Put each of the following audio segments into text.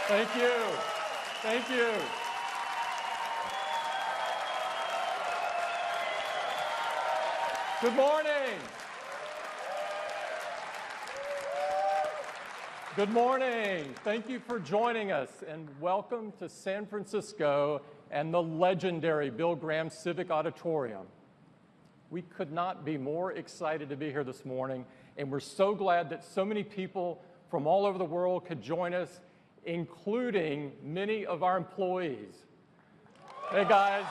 Thank you. Thank you. Good morning. Good morning. Thank you for joining us, and welcome to San Francisco and the legendary Bill Graham Civic Auditorium. We could not be more excited to be here this morning, and we're so glad that so many people from all over the world could join us, including many of our employees. Hey, guys.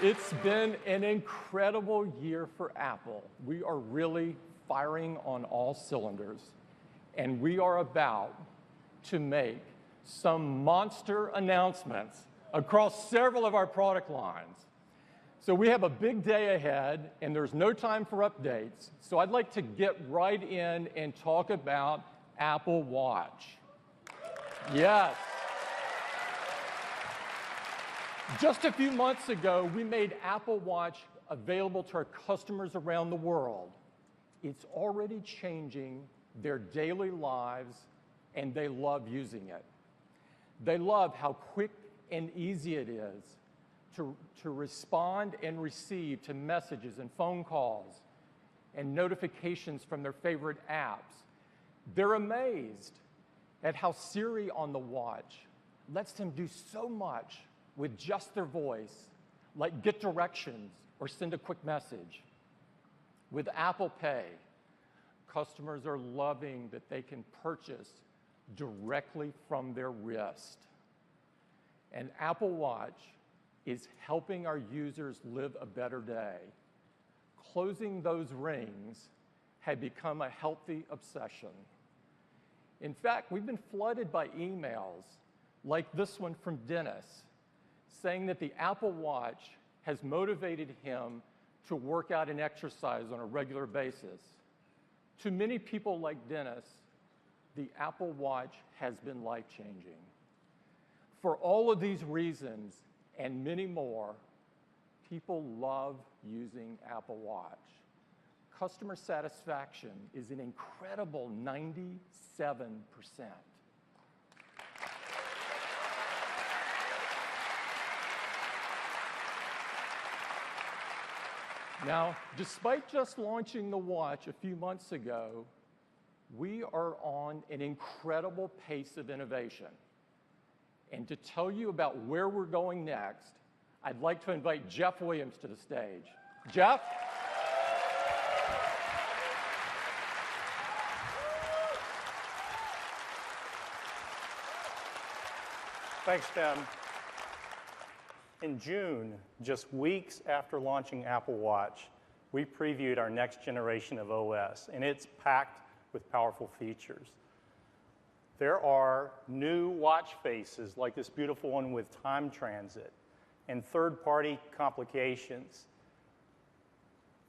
It's been an incredible year for Apple. We are really firing on all cylinders, and we are about to make some monster announcements across several of our product lines. So we have a big day ahead, and there's no time for updates. So I'd like to get right in and talk about Apple Watch. Yes. Just a few months ago, we made Apple Watch available to our customers around the world. It's already changing their daily lives, and they love using it. They love how quick and easy it is to respond and receive to messages and phone calls and notifications from their favorite apps. They're amazed at how Siri on the watch lets them do so much with just their voice, like get directions or send a quick message. With Apple Pay, customers are loving that they can purchase directly from their wrist. And Apple Watch is helping our users live a better day. Closing those rings had become a healthy obsession. In fact, we've been flooded by emails like this one from Dennis, saying that the Apple Watch has motivated him to work out and exercise on a regular basis. To many people like Dennis, the Apple Watch has been life-changing. For all of these reasons and many more, people love using Apple Watch. Customer satisfaction is an incredible 97%. Now, despite just launching the watch a few months ago, we are on an incredible pace of innovation. And to tell you about where we're going next, I'd like to invite Jeff Williams to the stage. Jeff? Thanks, Tim. In June, just weeks after launching Apple Watch, we previewed our next generation of OS, and it's packed with powerful features. There are new watch faces, like this beautiful one with time transit, and third-party complications.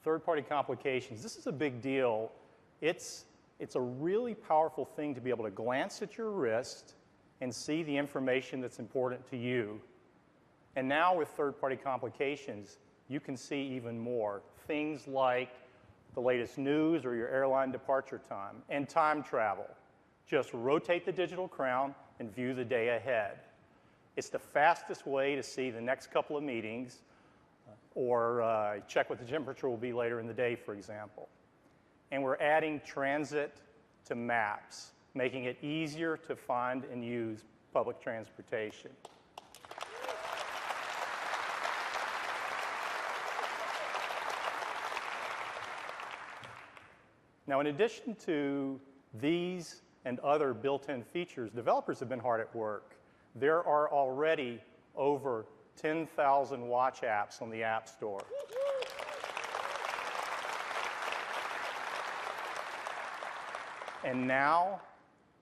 Third-party complications, this is a big deal. It's a really powerful thing to be able to glance at your wrist and see the information that's important to you. And now with third-party complications, you can see even more. Things like the latest news or your airline departure time and time travel. Just rotate the digital crown and view the day ahead. It's the fastest way to see the next couple of meetings or check what the temperature will be later in the day, for example. And we're adding transit to maps, making it easier to find and use public transportation. Now, in addition to these and other built-in features, developers have been hard at work. There are already over 10,000 watch apps on the App Store. And now,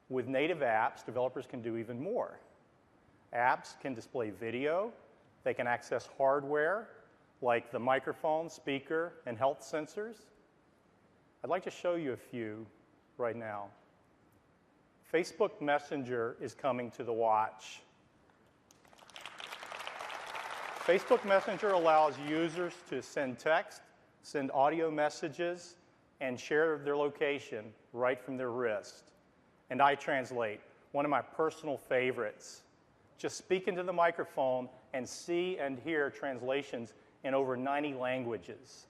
with native apps, developers can do even more. Apps can display video. They can access hardware, like the microphone, speaker, and health sensors. I'd like to show you a few right now. Facebook Messenger is coming to the watch. Facebook Messenger allows users to send text, send audio messages, and share their location right from their wrist. And iTranslate, one of my personal favorites. Just speak into the microphone and see and hear translations in over 90 languages.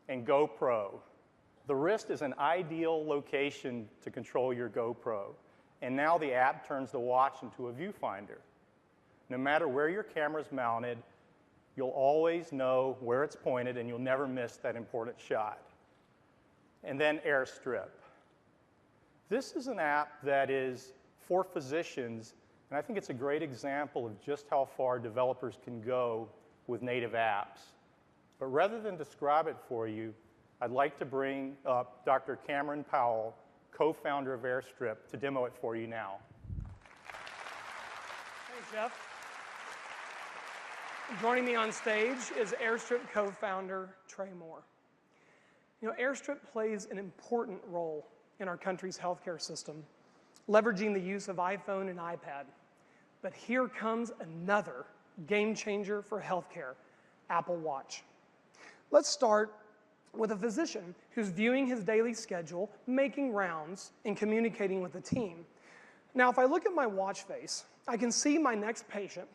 And GoPro. The wrist is an ideal location to control your GoPro. And now the app turns the watch into a viewfinder. No matter where your camera's mounted, you'll always know where it's pointed and you'll never miss that important shot. And then AirStrip. This is an app that is for physicians, and I think it's a great example of just how far developers can go with native apps. But rather than describe it for you, I'd like to bring up Dr. Cameron Powell, co-founder of AirStrip, to demo it for you now. Thanks, Jeff. Joining me on stage is AirStrip co-founder Trey Moore. You know, AirStrip plays an important role in our country's healthcare system, leveraging the use of iPhone and iPad. But here comes another game changer for healthcare, Apple Watch. Let's start with a physician who's viewing his daily schedule, making rounds, and communicating with the team. Now, if I look at my watch face, I can see my next patient,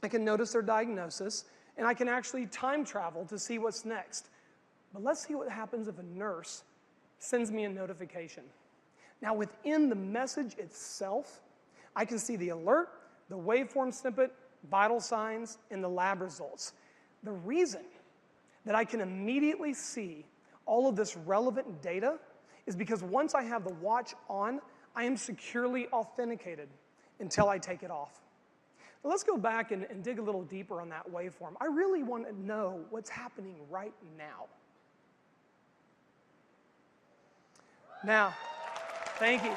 I can notice their diagnosis, and I can actually time travel to see what's next. But let's see what happens if a nurse sends me a notification. Now, within the message itself, I can see the alert, the waveform snippet, vital signs, and the lab results. The reason that I can immediately see all of this relevant data is because once I have the watch on, I am securely authenticated until I take it off. Now let's go back and dig a little deeper on that waveform. I really want to know what's happening right now. Now, thank you.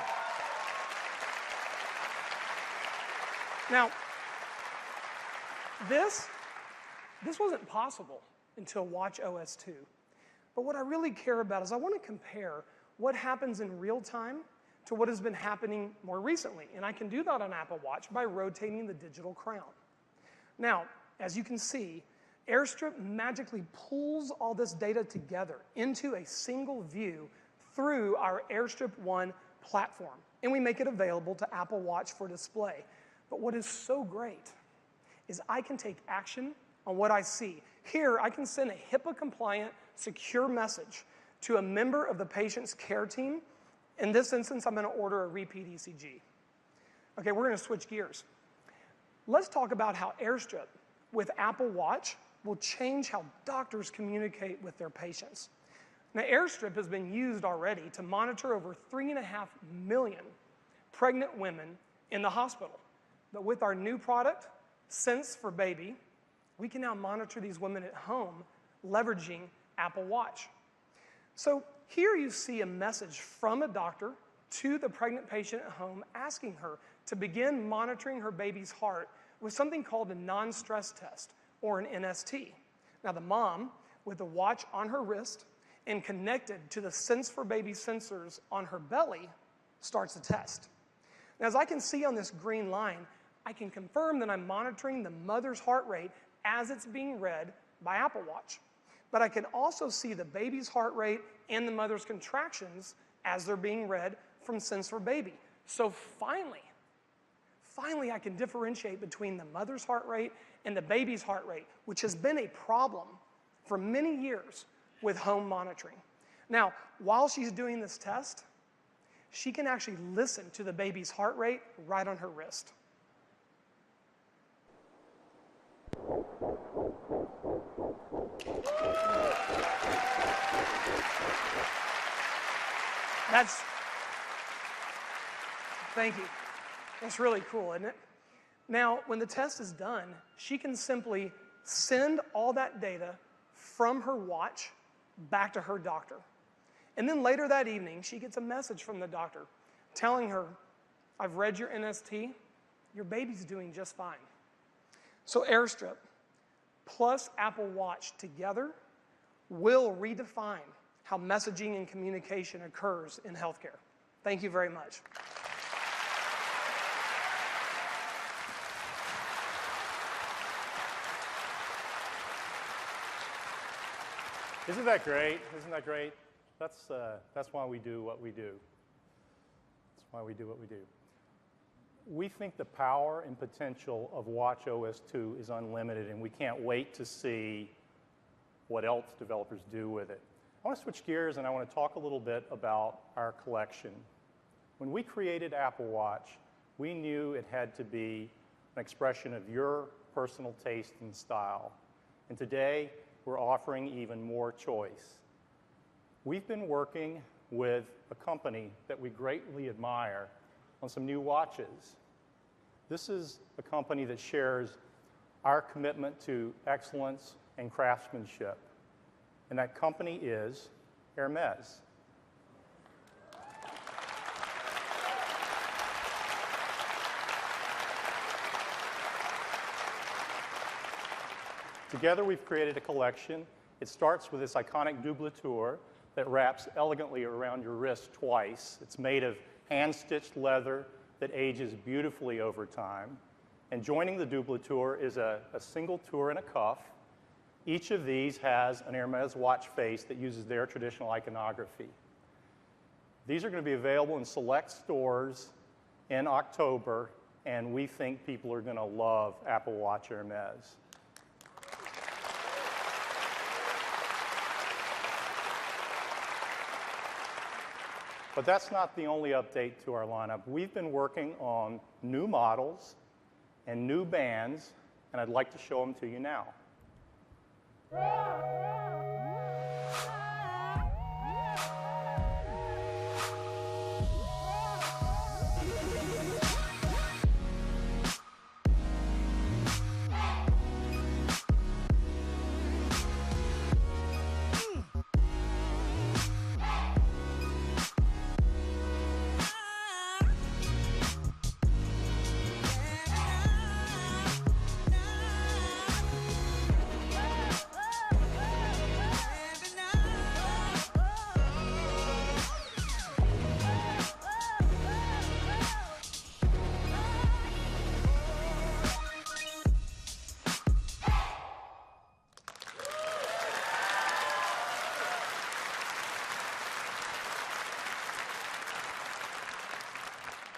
Now, this wasn't possible until watchOS 2. But what I really care about is I want to compare what happens in real time to what has been happening more recently. And I can do that on Apple Watch by rotating the digital crown. Now, as you can see, AirStrip magically pulls all this data together into a single view through our AirStrip One platform. And we make it available to Apple Watch for display. But what is so great is I can take action on what I see. Here, I can send a HIPAA-compliant, secure message to a member of the patient's care team. In this instance, I'm going to order a repeat ECG. Okay, we're going to switch gears. Let's talk about how AirStrip with Apple Watch will change how doctors communicate with their patients. Now, AirStrip has been used already to monitor over 3.5 million pregnant women in the hospital. But with our new product, Sense for Baby, we can now monitor these women at home leveraging Apple Watch. So here you see a message from a doctor to the pregnant patient at home asking her to begin monitoring her baby's heart with something called a non-stress test, or an NST. Now the mom, with the watch on her wrist and connected to the Sense for Baby sensors on her belly, starts the test. Now as I can see on this green line, I can confirm that I'm monitoring the mother's heart rate as it's being read by Apple Watch. But I can also see the baby's heart rate and the mother's contractions as they're being read from Sense for Baby. So finally I can differentiate between the mother's heart rate and the baby's heart rate, which has been a problem for many years with home monitoring. Now, while she's doing this test, she can actually listen to the baby's heart rate right on her wrist. Thank you. That's really cool, isn't it? Now, when the test is done, she can simply send all that data from her watch back to her doctor. And then later that evening, she gets a message from the doctor telling her, I've read your NST, your baby's doing just fine. So AirStrip plus Apple Watch together will redefine how messaging and communication occurs in healthcare. Thank you very much. Isn't that great? Isn't that great? That's why we do what we do. That's why we do what we do. We think the power and potential of watchOS 2 is unlimited, and we can't wait to see what else developers do with it. I want to switch gears, and I want to talk a little bit about our collection. When we created Apple Watch, we knew it had to be an expression of your personal taste and style. And today, we're offering even more choice. We've been working with a company that we greatly admire on some new watches. This is a company that shares our commitment to excellence and craftsmanship, and that company is Hermes. Together, we've created a collection. It starts with this iconic doubleture that wraps elegantly around your wrist twice. It's made of hand-stitched leather that ages beautifully over time. And joining the doubleture is a single tour and a cuff. Each of these has an Hermes watch face that uses their traditional iconography. These are going to be available in select stores in October, and we think people are going to love Apple Watch Hermes. But that's not the only update to our lineup. We've been working on new models and new bands, and I'd like to show them to you now.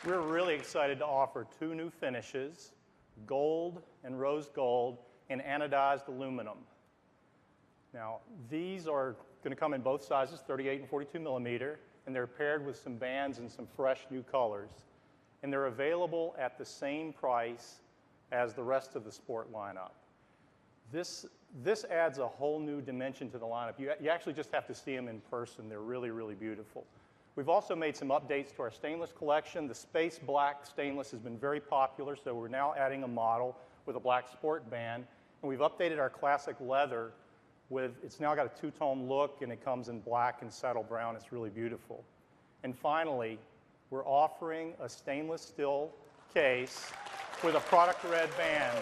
We're really excited to offer two new finishes, gold and rose gold and anodized aluminum. Now, these are going to come in both sizes, 38 and 42 millimeter, and they're paired with some bands and some fresh new colors. And they're available at the same price as the rest of the sport lineup. This adds a whole new dimension to the lineup. You actually just have to see them in person. They're really, really beautiful. We've also made some updates to our stainless collection. The Space Black stainless has been very popular, so we're now adding a model with a black sport band. And we've updated our classic leather with, it's now got a two-tone look, and it comes in black and saddle brown. It's really beautiful. And finally, we're offering a stainless steel case with a product red band.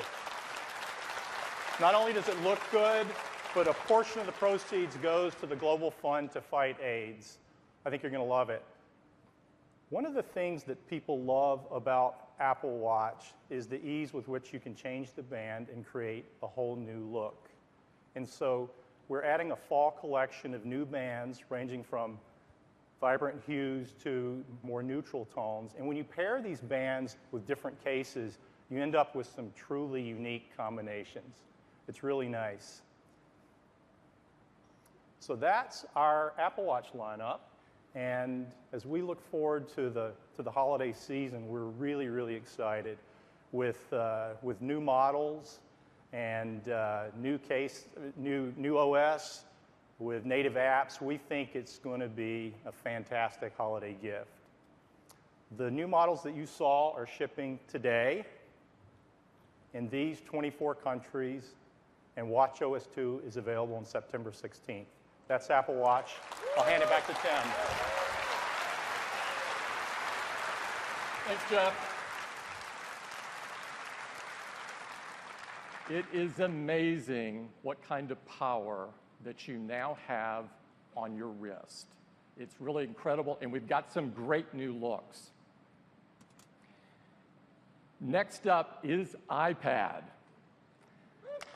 Not only does it look good, but a portion of the proceeds goes to the Global Fund to fight AIDS. I think you're going to love it. One of the things that people love about Apple Watch is the ease with which you can change the band and create a whole new look. And so we're adding a fall collection of new bands ranging from vibrant hues to more neutral tones. And when you pair these bands with different cases, you end up with some truly unique combinations. It's really nice. So that's our Apple Watch lineup. And as we look forward to the holiday season, we're really, really excited with new models and new OS with native apps. We think it's going to be a fantastic holiday gift. The new models that you saw are shipping today in these 24 countries, and watchOS 2 is available on September 16th. That's Apple Watch. I'll hand it back to Tim. Thanks, Jeff. It is amazing what kind of power that you now have on your wrist. It's really incredible, and we've got some great new looks. Next up is iPad.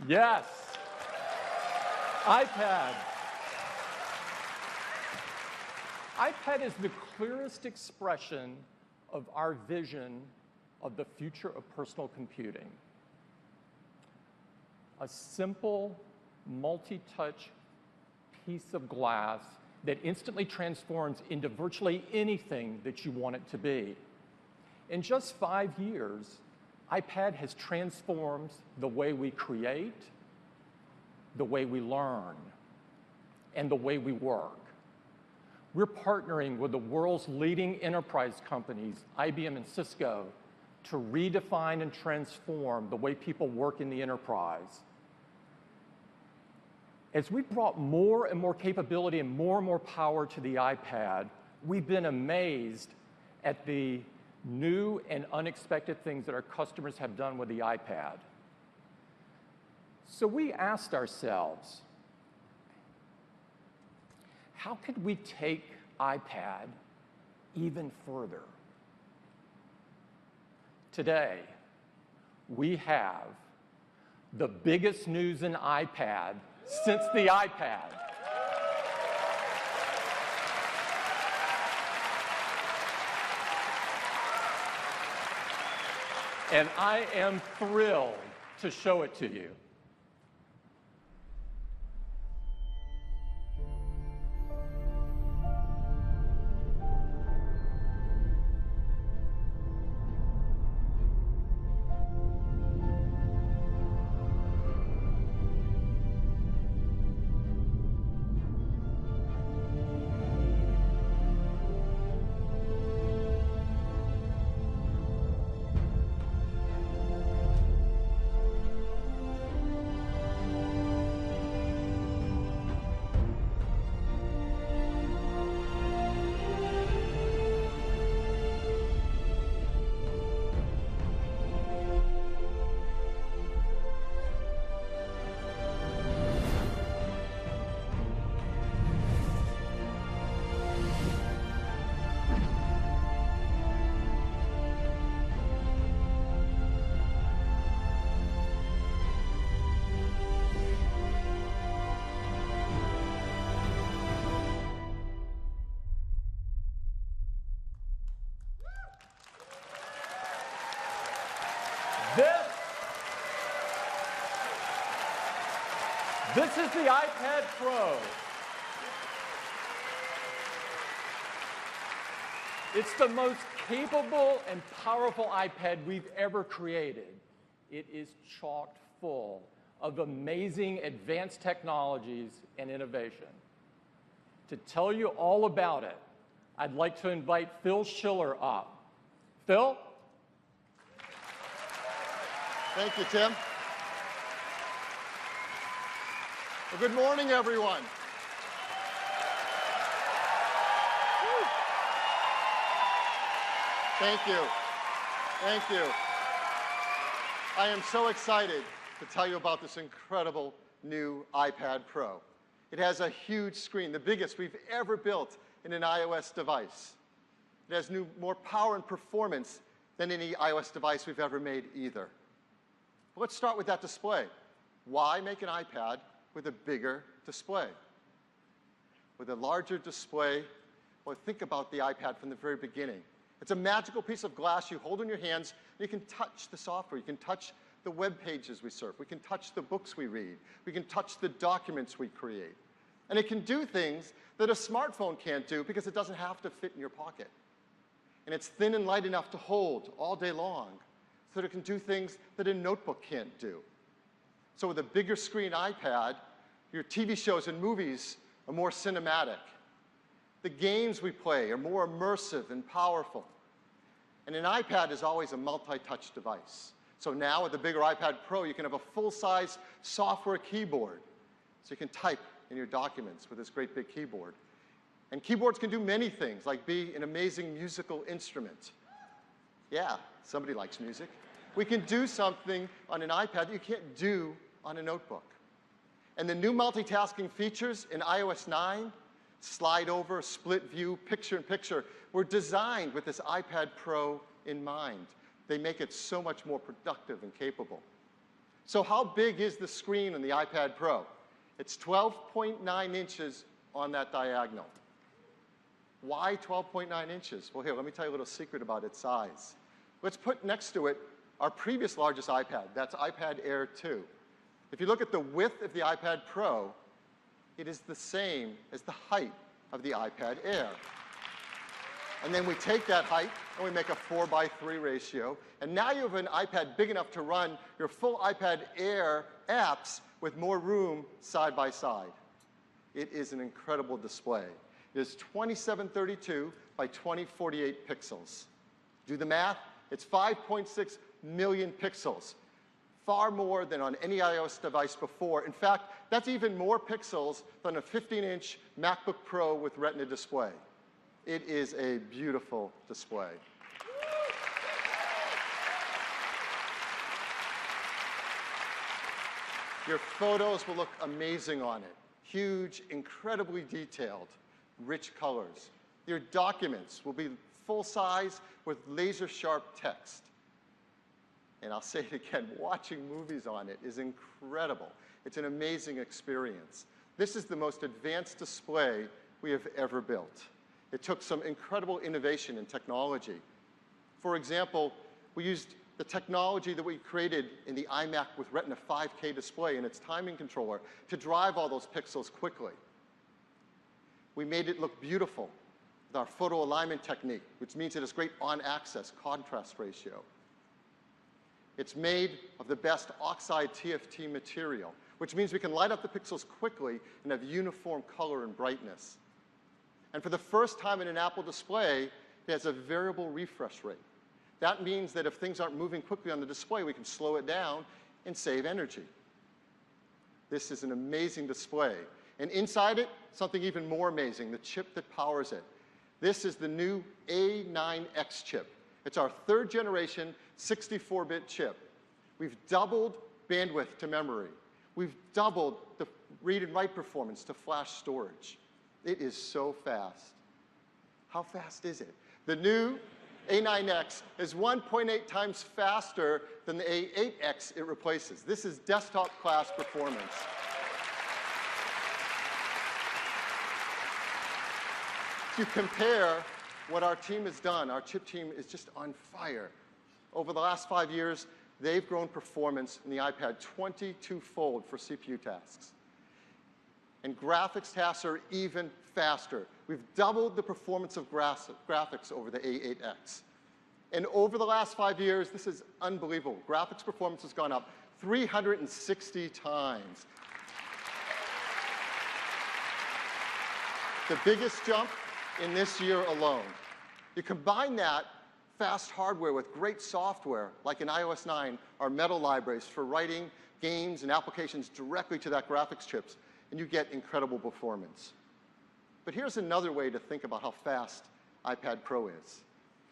Yes, iPad. iPad is the clearest expression of our vision of the future of personal computing. A simple, multi-touch piece of glass that instantly transforms into virtually anything that you want it to be. In just 5 years, iPad has transformed the way we create, the way we learn, and the way we work. We're partnering with the world's leading enterprise companies, IBM and Cisco, to redefine and transform the way people work in the enterprise. As we've brought more and more capability and more power to the iPad, we've been amazed at the new and unexpected things that our customers have done with the iPad. So we asked ourselves, how could we take iPad even further? Today, we have the biggest news in iPad since the iPad. And I am thrilled to show it to you. This is the iPad Pro. It's the most capable and powerful iPad we've ever created. It is chock full of amazing advanced technologies and innovation. To tell you all about it, I'd like to invite Phil Schiller up. Phil? Thank you, Tim. Well, good morning, everyone. Thank you. Thank you. I am so excited to tell you about this incredible new iPad Pro. It has a huge screen, the biggest we've ever built in an iOS device. It has more power and performance than any iOS device we've ever made either. But let's start with that display. Why make an iPad with a bigger display? With a larger display, well, think about the iPad from the very beginning. It's a magical piece of glass you hold in your hands, and you can touch the software. You can touch the web pages we surf. We can touch the books we read. We can touch the documents we create. And it can do things that a smartphone can't do because it doesn't have to fit in your pocket. And it's thin and light enough to hold all day long so that it can do things that a notebook can't do. So with a bigger screen iPad, your TV shows and movies are more cinematic. The games we play are more immersive and powerful. And an iPad is always a multi-touch device. So now with the bigger iPad Pro, you can have a full-size software keyboard. So you can type in your documents with this great big keyboard. And keyboards can do many things, like be an amazing musical instrument. Yeah, somebody likes music. We can do something on an iPad that you can't do on a notebook. And the new multitasking features in iOS 9 slide over, split view, picture-in-picture were designed with this iPad Pro in mind. They make it so much more productive and capable. So how big is the screen on the iPad Pro? It's 12.9 inches on that diagonal. Why 12.9 inches? Well, here, let me tell you a little secret about its size. Let's put next to it our previous largest iPad. That's iPad Air 2. If you look at the width of the iPad Pro, it is the same as the height of the iPad Air. And then we take that height and we make a 4:3 ratio. And now you have an iPad big enough to run your full iPad Air apps with more room side by side. It is an incredible display. It is 2732 by 2048 pixels. Do the math, it's 5.6 million pixels, far more than on any iOS device before. In fact, that's even more pixels than a 15-inch MacBook Pro with Retina display. It is a beautiful display. Your photos will look amazing on it. Huge, incredibly detailed, rich colors. Your documents will be full size with laser-sharp text. And I'll say it again, watching movies on it is incredible. It's an amazing experience. This is the most advanced display we have ever built. It took some incredible innovation in technology. For example, we used the technology that we created in the iMac with Retina 5K display and its timing controller to drive all those pixels quickly. We made it look beautiful with our photo alignment technique, which means it has great on-axis contrast ratio. It's made of the best oxide TFT material, which means we can light up the pixels quickly and have uniform color and brightness. And for the first time in an Apple display, it has a variable refresh rate. That means that if things aren't moving quickly on the display, we can slow it down and save energy. This is an amazing display. And inside it, something even more amazing, the chip that powers it. This is the new A9X chip. It's our third generation 64-bit chip. We've doubled bandwidth to memory. We've doubled the read and write performance to flash storage. It is so fast. How fast is it? The new A9X is 1.8 times faster than the A8X it replaces. This is desktop class performance. To compare what our team has done, our chip team is just on fire. Over the last 5 years, they've grown performance in the iPad 22-fold for CPU tasks. And graphics tasks are even faster. We've doubled the performance of graphics over the A8X. And over the last 5 years, this is unbelievable. Graphics performance has gone up 360 times. The biggest jump in this year alone. You combine that fast hardware with great software, like in iOS 9, our Metal libraries for writing games and applications directly to that graphics chips, and you get incredible performance. But here's another way to think about how fast iPad Pro is.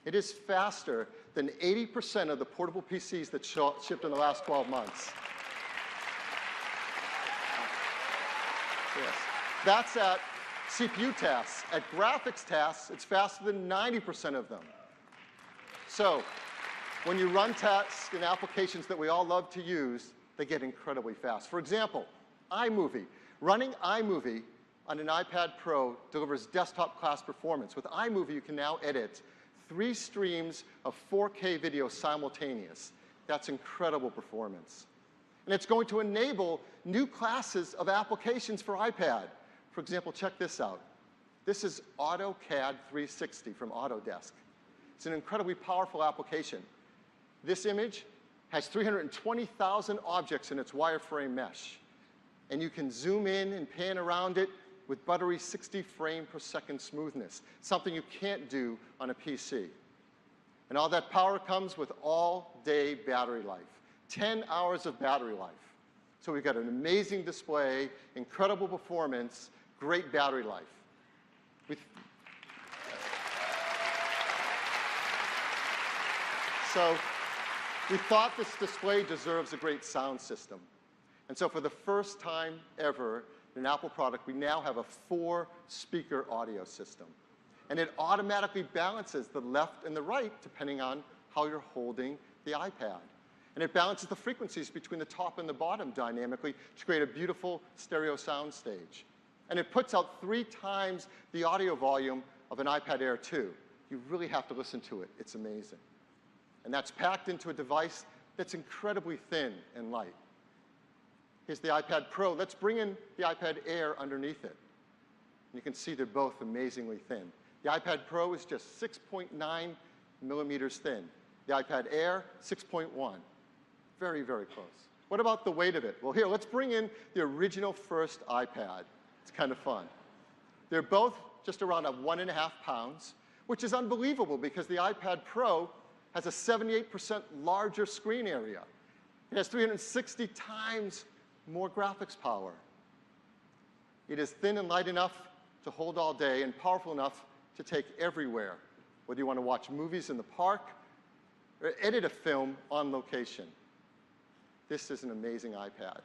It is faster than 80% of the portable PCs that shipped in the last 12 months. Yes. That's at CPU tasks. At graphics tasks, it's faster than 90% of them. So when you run tasks and applications that we all love to use, they get incredibly fast. For example, iMovie. Running iMovie on an iPad Pro delivers desktop class performance. With iMovie, you can now edit 3 streams of 4K video simultaneous. That's incredible performance. And it's going to enable new classes of applications for iPad. For example, check this out. This is AutoCAD 360 from Autodesk. It's an incredibly powerful application. This image has 320,000 objects in its wireframe mesh. And you can zoom in and pan around it with buttery 60 frame per second smoothness, something you can't do on a PC. And all that power comes with all-day battery life, 10 hours of battery life. So we've got an amazing display, incredible performance, great battery life. So we thought this display deserves a great sound system. And so for the first time ever, in an Apple product, we now have a 4-speaker audio system. And it automatically balances the left and the right depending on how you're holding the iPad. And it balances the frequencies between the top and the bottom dynamically to create a beautiful stereo sound stage. And it puts out 3 times the audio volume of an iPad Air 2. You really have to listen to it. It's amazing. And that's packed into a device that's incredibly thin and light. Here's the iPad Pro. Let's bring in the iPad Air underneath it. You can see they're both amazingly thin. The iPad Pro is just 6.9 millimeters thin. The iPad Air, 6.1. Very, very close. What about the weight of it? Well, here, let's bring in the original first iPad. It's kind of fun. They're both just around 1.5 pounds, which is unbelievable because the iPad Pro has a 78% larger screen area. It has 360 times more graphics power. It is thin and light enough to hold all day and powerful enough to take everywhere, whether you want to watch movies in the park or edit a film on location. This is an amazing iPad.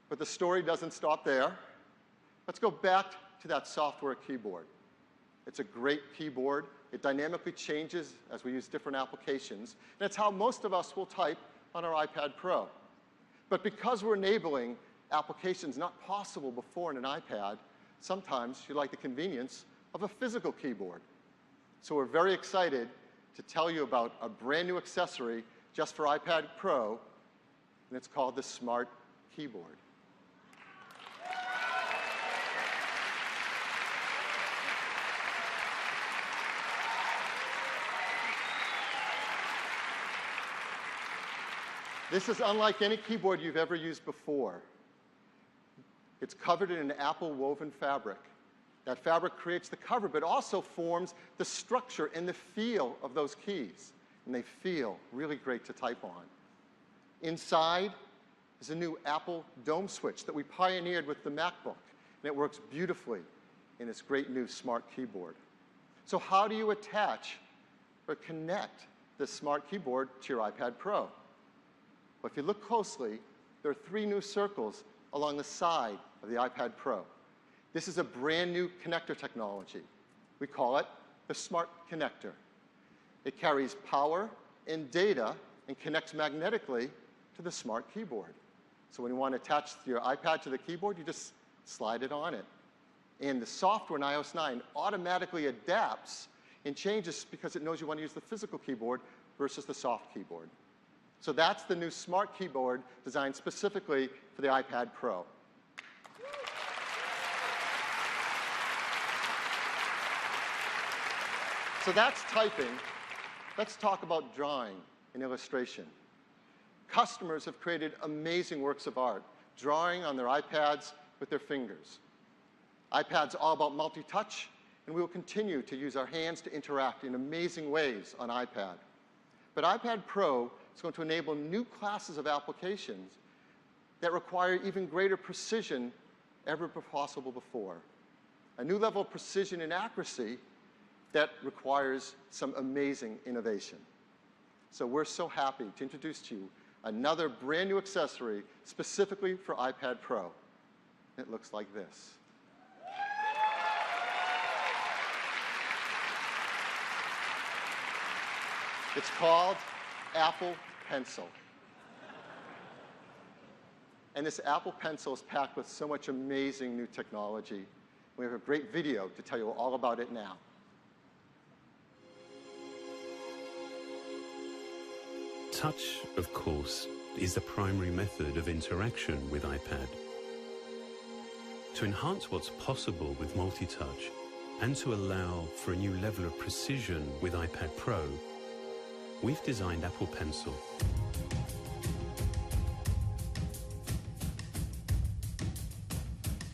But the story doesn't stop there. Let's go back to that software keyboard. It's a great keyboard. It dynamically changes as we use different applications. And it's how most of us will type on our iPad Pro. But because we're enabling applications not possible before in an iPad, sometimes you like the convenience of a physical keyboard. So we're very excited to tell you about a brand new accessory just for iPad Pro, and it's called the Smart Keyboard. This is unlike any keyboard you've ever used before. It's covered in an Apple woven fabric. That fabric creates the cover, but also forms the structure and the feel of those keys. And they feel really great to type on. Inside is a new Apple Dome switch that we pioneered with the MacBook. And it works beautifully in this great new Smart Keyboard. So how do you attach or connect this Smart Keyboard to your iPad Pro? Well, if you look closely, there are 3 new circles along the side of the iPad Pro. This is a brand new connector technology. We call it the Smart Connector. It carries power and data and connects magnetically to the Smart Keyboard. So when you want to attach your iPad to the keyboard, you just slide it on it. And the software in iOS 9 automatically adapts and changes because it knows you want to use the physical keyboard versus the soft keyboard. So that's the new Smart Keyboard designed specifically for the iPad Pro. So that's typing. Let's talk about drawing and illustration. Customers have created amazing works of art, drawing on their iPads with their fingers. iPad's all about multi-touch, and we will continue to use our hands to interact in amazing ways on iPad. But iPad Pro is going to enable new classes of applications that require even greater precision ever possible before. A new level of precision and accuracy that requires some amazing innovation. So we're so happy to introduce to you another brand new accessory specifically for iPad Pro. It looks like this. It's called Apple Pencil. And this Apple Pencil is packed with so much amazing new technology. We have a great video to tell you all about it now. Touch, of course, is the primary method of interaction with iPad. To enhance what's possible with multi-touch and to allow for a new level of precision with iPad Pro, we've designed Apple Pencil.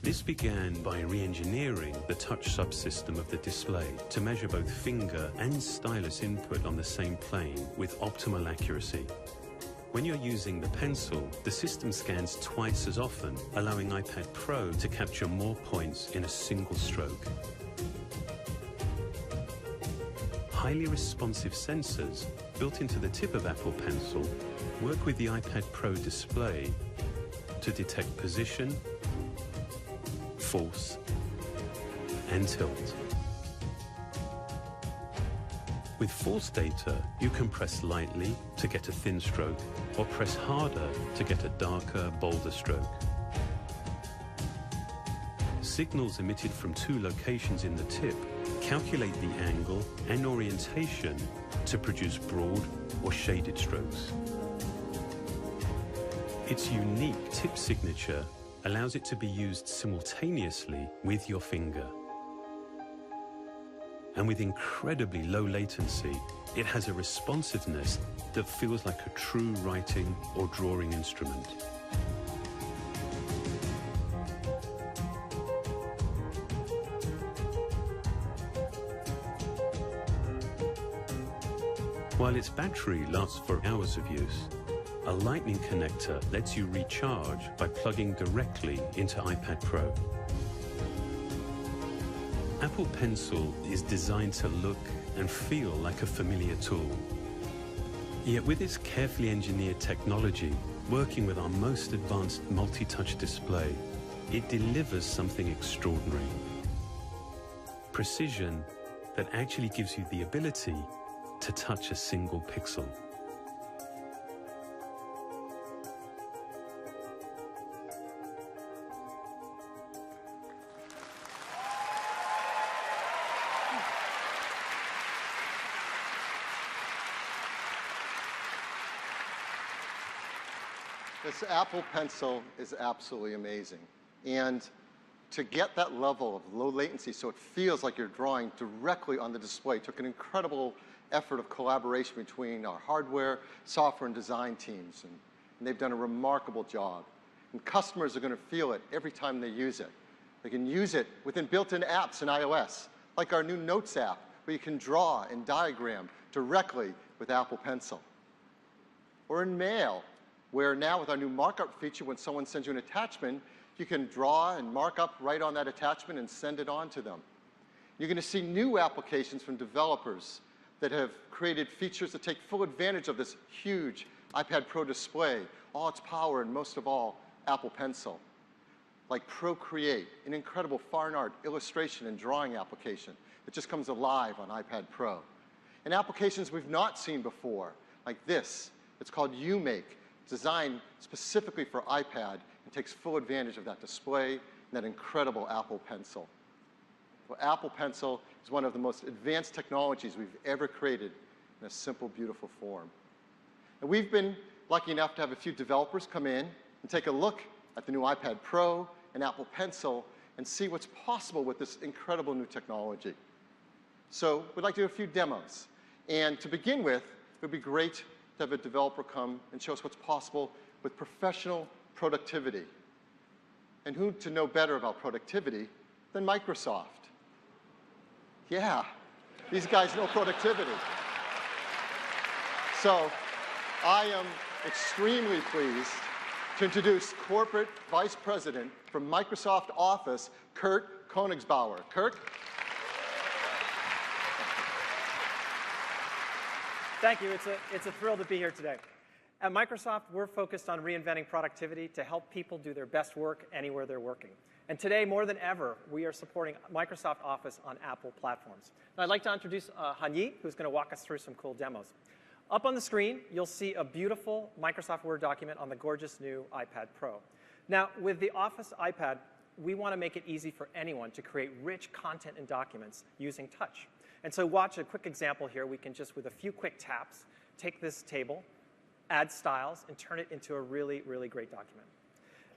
This began by re-engineering the touch subsystem of the display to measure both finger and stylus input on the same plane with optimal accuracy. When you're using the pencil, the system scans twice as often, allowing iPad Pro to capture more points in a single stroke. Highly responsive sensors built into the tip of Apple Pencil work with the iPad Pro display to detect position, force, and tilt. With force data, you can press lightly to get a thin stroke, or press harder to get a darker, bolder stroke. Signals emitted from two locations in the tip calculate the angle and orientation to produce broad or shaded strokes. Its unique tip signature allows it to be used simultaneously with your finger. And with incredibly low latency, it has a responsiveness that feels like a true writing or drawing instrument. While its battery lasts for hours of use, a Lightning connector lets you recharge by plugging directly into iPad Pro. Apple Pencil is designed to look and feel like a familiar tool. Yet with its carefully engineered technology, working with our most advanced multi-touch display, it delivers something extraordinary. Precision that actually gives you the ability to touch a single pixel. This Apple Pencil is absolutely amazing. And to get that level of low latency so it feels like you're drawing directly on the display took an incredible effort of collaboration between our hardware, software, and design teams. And they've done a remarkable job. And customers are going to feel it every time they use it. They can use it within built-in apps in iOS, like our new Notes app, where you can draw and diagram directly with Apple Pencil. Or in Mail, where now with our new markup feature, when someone sends you an attachment, you can draw and mark up right on that attachment and send it on to them. You're going to see new applications from developers that have created features that take full advantage of this huge iPad Pro display, all its power, and most of all, Apple Pencil. Like Procreate, an incredible fine art, illustration, and drawing application that just comes alive on iPad Pro. And applications we've not seen before, like this. It's called UMake, designed specifically for iPad and takes full advantage of that display and that incredible Apple Pencil. Well, Apple Pencil is one of the most advanced technologies we've ever created in a simple, beautiful form. And we've been lucky enough to have a few developers come in and take a look at the new iPad Pro and Apple Pencil and see what's possible with this incredible new technology. So we'd like to do a few demos. And to begin with, it would be great to have a developer come and show us what's possible with professional productivity. And who to know better about productivity than Microsoft? Yeah, these guys know productivity. So I am extremely pleased to introduce Corporate Vice President from Microsoft Office, Kurt Koenigsbauer. Kurt? Thank you. It's a thrill to be here today. At Microsoft, we're focused on reinventing productivity to help people do their best work anywhere they're working. And today, more than ever, we are supporting Microsoft Office on Apple platforms. Now, I'd like to introduce Hanyi, who's going to walk us through some cool demos. Up on the screen, you'll see a beautiful Microsoft Word document on the gorgeous new iPad Pro. Now, with the Office iPad, we want to make it easy for anyone to create rich content and documents using touch. And so watch a quick example here. We can just, with a few quick taps, take this table, add styles, and turn it into a really, really great document.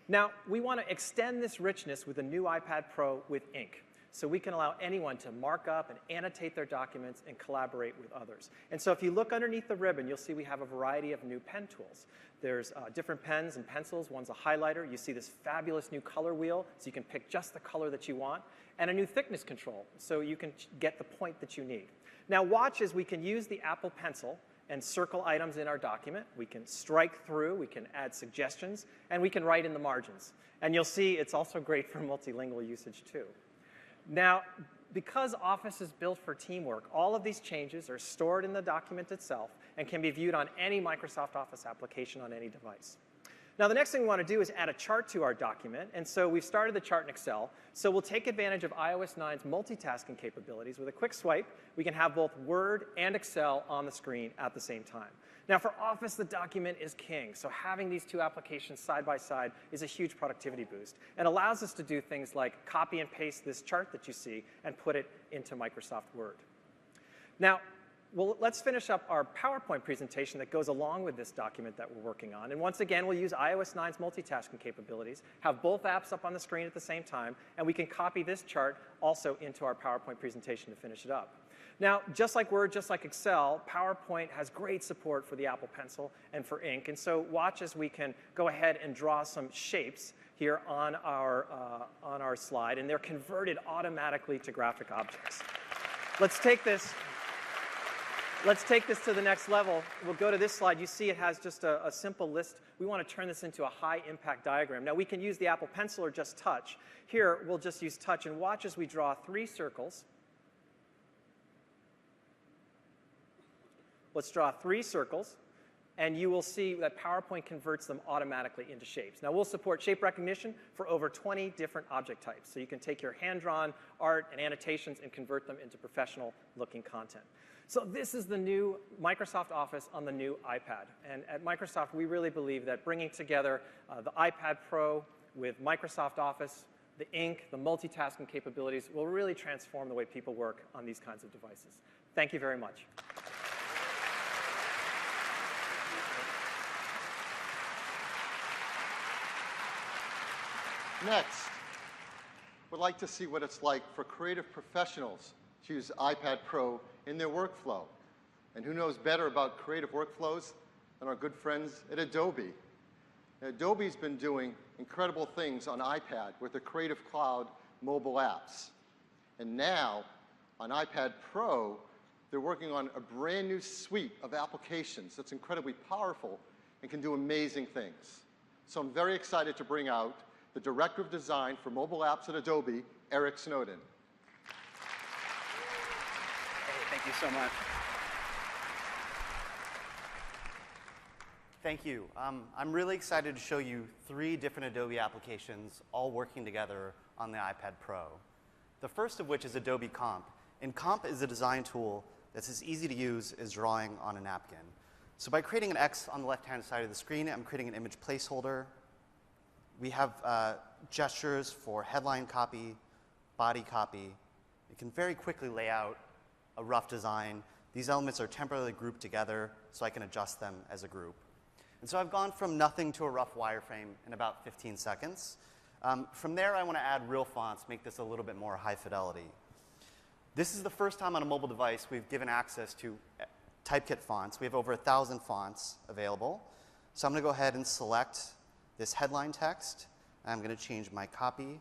Now, we want to extend this richness with a new iPad Pro with Ink. So we can allow anyone to mark up and annotate their documents and collaborate with others. And so if you look underneath the ribbon, you'll see we have a variety of new pen tools. There's different pens and pencils. One's a highlighter. You see this fabulous new color wheel, so you can pick just the color that you want. And a new thickness control, so you can get the point that you need. Now watch as we can use the Apple Pencil and circle items in our document. We can strike through, we can add suggestions, and we can write in the margins. And you'll see it's also great for multilingual usage too. Now, because Office is built for teamwork, all of these changes are stored in the document itself and can be viewed on any Microsoft Office application on any device. Now, the next thing we want to do is add a chart to our document, and so we've started the chart in Excel. So we'll take advantage of iOS 9's multitasking capabilities. With a quick swipe, we can have both Word and Excel on the screen at the same time. Now, for Office, the document is king, so having these two applications side by side is a huge productivity boost and allows us to do things like copy and paste this chart that you see and put it into Microsoft Word. Now, well, let's finish up our PowerPoint presentation that goes along with this document that we're working on. And once again, we'll use iOS 9's multitasking capabilities, have both apps up on the screen at the same time, and we can copy this chart also into our PowerPoint presentation to finish it up. Now, just like Word, just like Excel, PowerPoint has great support for the Apple Pencil and for ink. And so watch as we can go ahead and draw some shapes here on our slide, and they're converted automatically to graphic objects. Let's take this to the next level. We'll go to this slide. You see it has just a simple list. We want to turn this into a high-impact diagram. Now, we can use the Apple Pencil or just touch. Here, we'll just use touch, and watch as we draw 3 circles. Let's draw 3 circles, and you will see that PowerPoint converts them automatically into shapes. Now, we'll support shape recognition for over 20 different object types. So you can take your hand-drawn art and annotations and convert them into professional-looking content. So this is the new Microsoft Office on the new iPad. And at Microsoft, we really believe that bringing together the iPad Pro with Microsoft Office, the ink, the multitasking capabilities will really transform the way people work on these kinds of devices. Thank you very much. Next, we'd like to see what it's like for creative professionals to use iPad Pro in their workflow. And who knows better about creative workflows than our good friends at Adobe. Now, Adobe's been doing incredible things on iPad with the Creative Cloud mobile apps. And now, on iPad Pro, they're working on a brand new suite of applications that's incredibly powerful and can do amazing things. So I'm very excited to bring out the Director of Design for Mobile Apps at Adobe, Eric Snowden. Thank you so much. Thank you. I'm really excited to show you 3 different Adobe applications all working together on the iPad Pro. The first of which is Adobe Comp. And Comp is a design tool that's as easy to use as drawing on a napkin. So by creating an X on the left-hand side of the screen, I'm creating an image placeholder. We have gestures for headline copy, body copy. You can very quickly lay out a rough design. These elements are temporarily grouped together, so I can adjust them as a group. And so I've gone from nothing to a rough wireframe in about 15 seconds. From there, I want to add real fonts, make this a little bit more high fidelity. This is the first time on a mobile device we've given access to Typekit fonts. We have over 1,000 fonts available. So I'm going to go ahead and select this headline text. I'm going to change my copy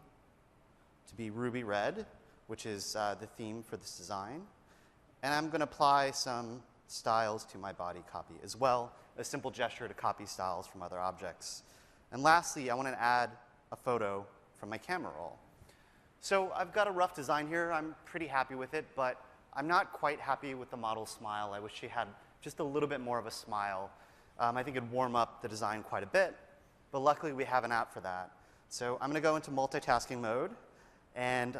to be ruby red, which is the theme for this design. And I'm going to apply some styles to my body copy as well, a simple gesture to copy styles from other objects. And lastly, I want to add a photo from my camera roll. So I've got a rough design here. I'm pretty happy with it, but I'm not quite happy with the model's smile. I wish she had just a little bit more of a smile. I think it'd warm up the design quite a bit, but luckily we have an app for that. So I'm going to go into multitasking mode, and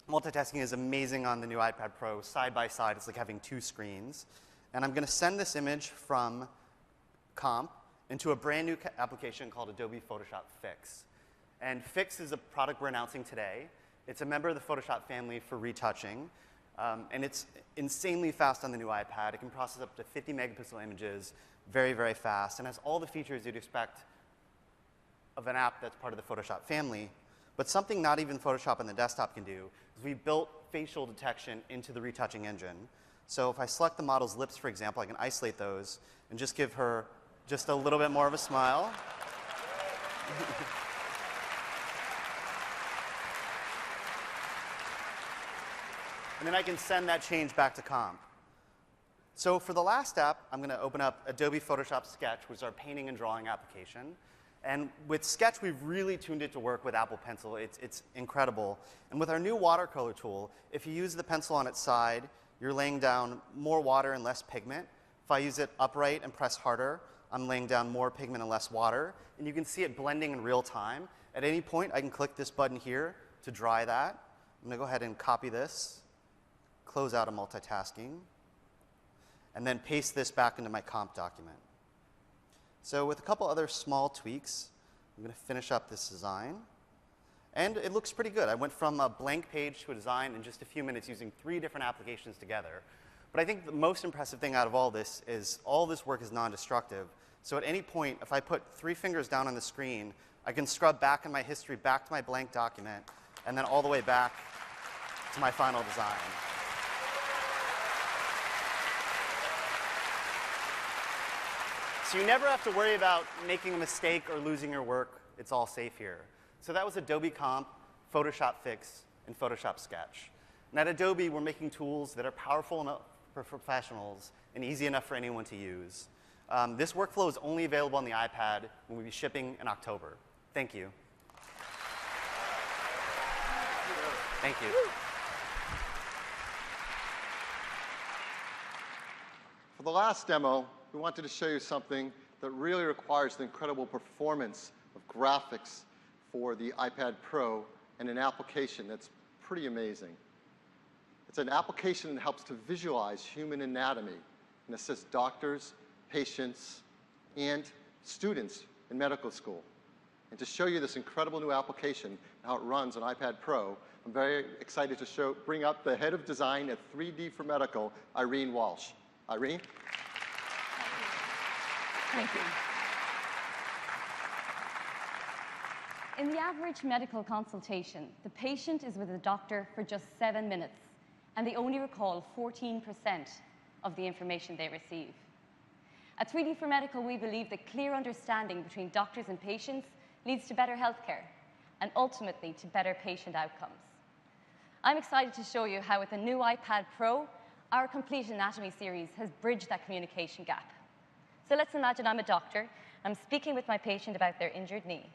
multitasking is amazing on the new iPad Pro. Side by side, it's like having 2 screens. And I'm going to send this image from Comp into a brand new application called Adobe Photoshop Fix. And Fix is a product we're announcing today. It's a member of the Photoshop family for retouching. And it's insanely fast on the new iPad. It can process up to 50 megapixel images very, very fast, and has all the features you'd expect of an app that's part of the Photoshop family. But something not even Photoshop on the desktop can do is we built facial detection into the retouching engine. So if I select the model's lips, for example, I can isolate those and just give her just a little bit more of a smile. And then I can send that change back to Comp. So for the last app, I'm going to open up Adobe Photoshop Sketch, which is our painting and drawing application. And with Sketch, we've really tuned it to work with Apple Pencil. It's incredible. And with our new watercolor tool, if you use the pencil on its side, you're laying down more water and less pigment. If I use it upright and press harder, I'm laying down more pigment and less water, and you can see it blending in real time. At any point, I can click this button here to dry that. I'm going to go ahead and copy this, close out of multitasking, and then paste this back into my comp document. So with a couple other small tweaks, I'm going to finish up this design. And it looks pretty good. I went from a blank page to a design in just a few minutes using 3 different applications together. But I think the most impressive thing out of all this is all this work is non-destructive. So at any point, if I put 3 fingers down on the screen, I can scrub back in my history, back to my blank document, and then all the way back to my final design. So you never have to worry about making a mistake or losing your work. It's all safe here. So that was Adobe Comp, Photoshop Fix, and Photoshop Sketch. And at Adobe, we're making tools that are powerful enough for professionals and easy enough for anyone to use. This workflow is only available on the iPad and will be shipping in October. Thank you. Thank you. For the last demo, we wanted to show you something that really requires the incredible performance of graphics for the iPad Pro and an application that's pretty amazing. It's an application that helps to visualize human anatomy and assists doctors, patients, and students in medical school. And to show you this incredible new application and how it runs on iPad Pro, I'm very excited to bring up the head of design at 3D for Medical, Irene Walsh. Irene? Thank you. In the average medical consultation, the patient is with the doctor for just 7 minutes, and they only recall 14% of the information they receive. At 3D for Medical, we believe that clear understanding between doctors and patients leads to better healthcare, and ultimately to better patient outcomes. I'm excited to show you how with the new iPad Pro, our Complete Anatomy series has bridged that communication gap. So let's imagine I'm a doctor. I'm speaking with my patient about their injured knee.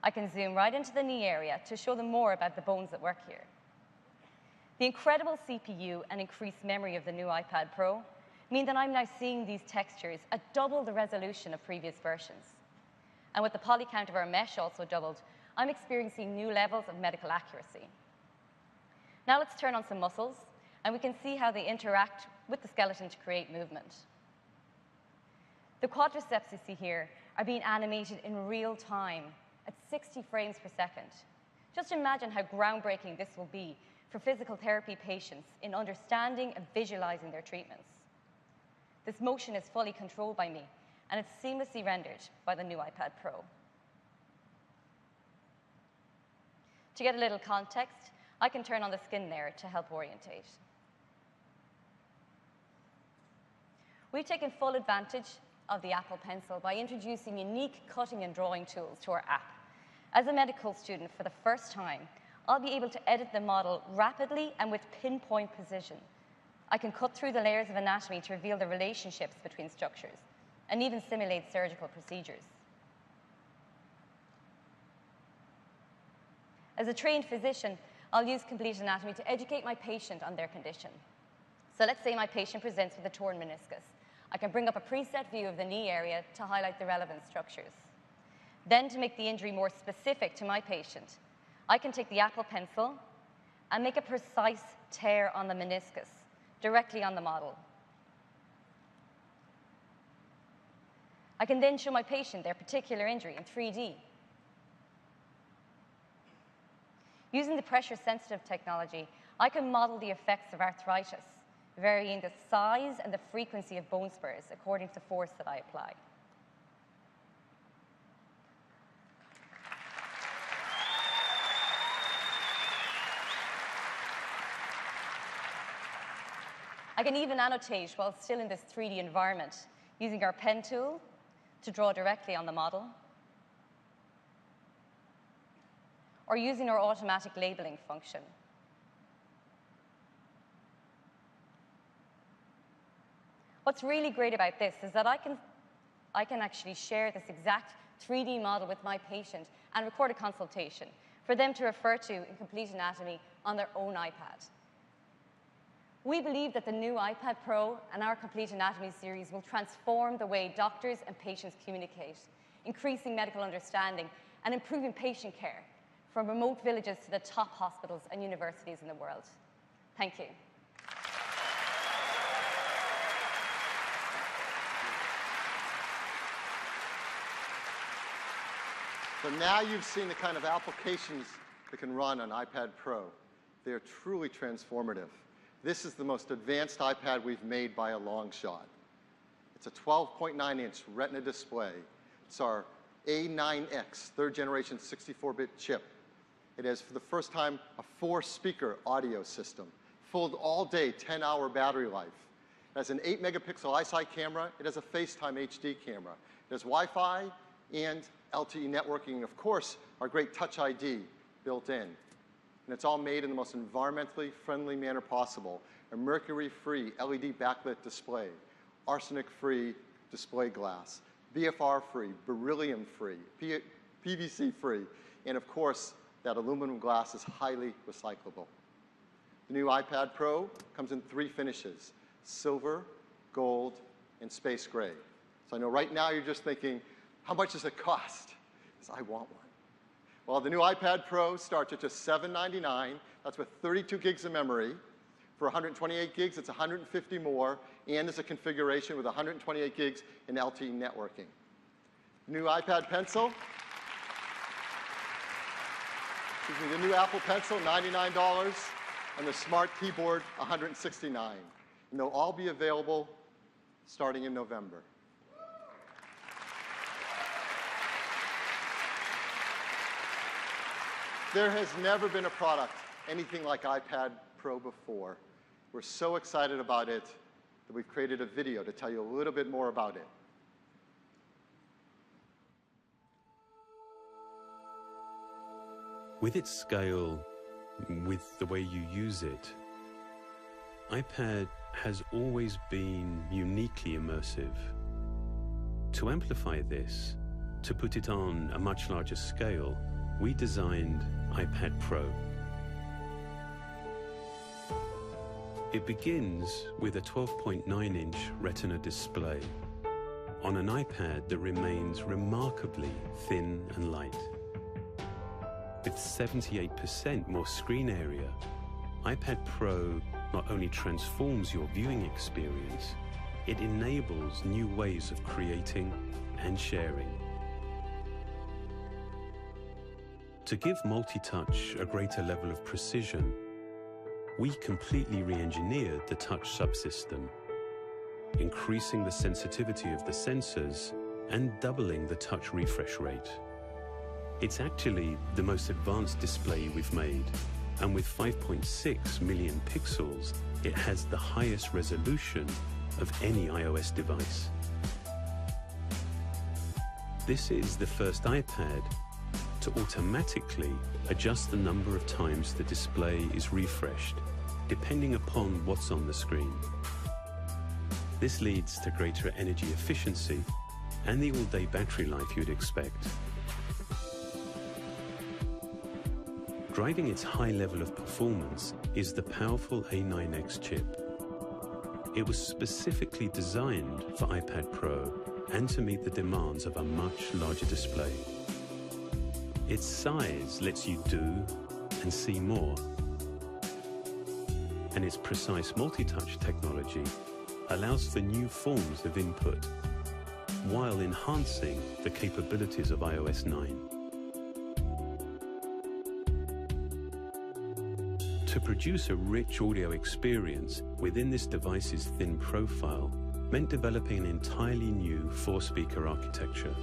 I can zoom right into the knee area to show them more about the bones that work here. The incredible CPU and increased memory of the new iPad Pro mean that I'm now seeing these textures at double the resolution of previous versions. And with the poly count of our mesh also doubled, I'm experiencing new levels of medical accuracy. Now let's turn on some muscles, and we can see how they interact with the skeleton to create movement. The quadriceps you see here are being animated in real time at 60 frames per second. Just imagine how groundbreaking this will be for physical therapy patients in understanding and visualizing their treatments. This motion is fully controlled by me, and it's seamlessly rendered by the new iPad Pro. To get a little context, I can turn on the skin layer to help orientate. We've taken full advantage of the Apple Pencil by introducing unique cutting and drawing tools to our app. As a medical student, for the first time, I'll be able to edit the model rapidly and with pinpoint precision. I can cut through the layers of anatomy to reveal the relationships between structures, and even simulate surgical procedures. As a trained physician, I'll use Complete Anatomy to educate my patient on their condition. So let's say my patient presents with a torn meniscus. I can bring up a preset view of the knee area to highlight the relevant structures. Then, to make the injury more specific to my patient, I can take the Apple Pencil and make a precise tear on the meniscus directly on the model. I can then show my patient their particular injury in 3D. Using the pressure-sensitive technology, I can model the effects of arthritis, varying the size and the frequency of bone spurs according to the force that I apply. I can even annotate while still in this 3D environment, using our pen tool to draw directly on the model, or using our automatic labeling function. What's really great about this is that I can actually share this exact 3D model with my patient and record a consultation for them to refer to in Complete Anatomy on their own iPad. We believe that the new iPad Pro and our Complete Anatomy series will transform the way doctors and patients communicate, increasing medical understanding and improving patient care from remote villages to the top hospitals and universities in the world. Thank you. So now you've seen the kind of applications that can run on iPad Pro. They are truly transformative. This is the most advanced iPad we've made by a long shot. It's a 12.9-inch Retina display. It's our A9X, third generation 64-bit chip. It has, for the first time, a 4-speaker audio system, full all-day, 10-hour battery life. It has an 8-megapixel iSight camera. It has a FaceTime HD camera. It has Wi-Fi and LTE networking, and of course, our great Touch ID built in. And it's all made in the most environmentally friendly manner possible. A mercury-free LED backlit display, arsenic-free display glass, BFR-free, beryllium-free, PVC-free, and of course, that aluminum glass is highly recyclable. The new iPad Pro comes in 3 finishes: silver, gold, and space gray. So I know right now you're just thinking, how much does it cost? Because I want one. Well, the new iPad Pro starts at just $799. That's with 32 gigs of memory. For 128 gigs, it's 150 more, and there's a configuration with 128 gigs in LTE networking. New iPad Pencil. The new Apple Pencil, $99, and the Smart Keyboard, $169. And they'll all be available starting in November. There has never been a product anything like iPad Pro before. We're so excited about it that we've created a video to tell you a little bit more about it. With its scale, with the way you use it, iPad has always been uniquely immersive. To amplify this, to put it on a much larger scale, we designed iPad Pro. It begins with a 12.9-inch Retina display on an iPad that remains remarkably thin and light. With 78% more screen area, iPad Pro not only transforms your viewing experience, it enables new ways of creating and sharing. To give multi-touch a greater level of precision, we completely re-engineered the touch subsystem, increasing the sensitivity of the sensors and doubling the touch refresh rate. It's actually the most advanced display we've made, and with 5.6 million pixels, it has the highest resolution of any iOS device. This is the first iPad to automatically adjust the number of times the display is refreshed, depending upon what's on the screen. This leads to greater energy efficiency and the all-day battery life you'd expect. Driving its high level of performance is the powerful A9X chip. It was specifically designed for iPad Pro and to meet the demands of a much larger display. Its size lets you do and see more, and its precise multi-touch technology allows for new forms of input while enhancing the capabilities of iOS 9. To produce a rich audio experience within this device's thin profile meant developing an entirely new 4-speaker architecture.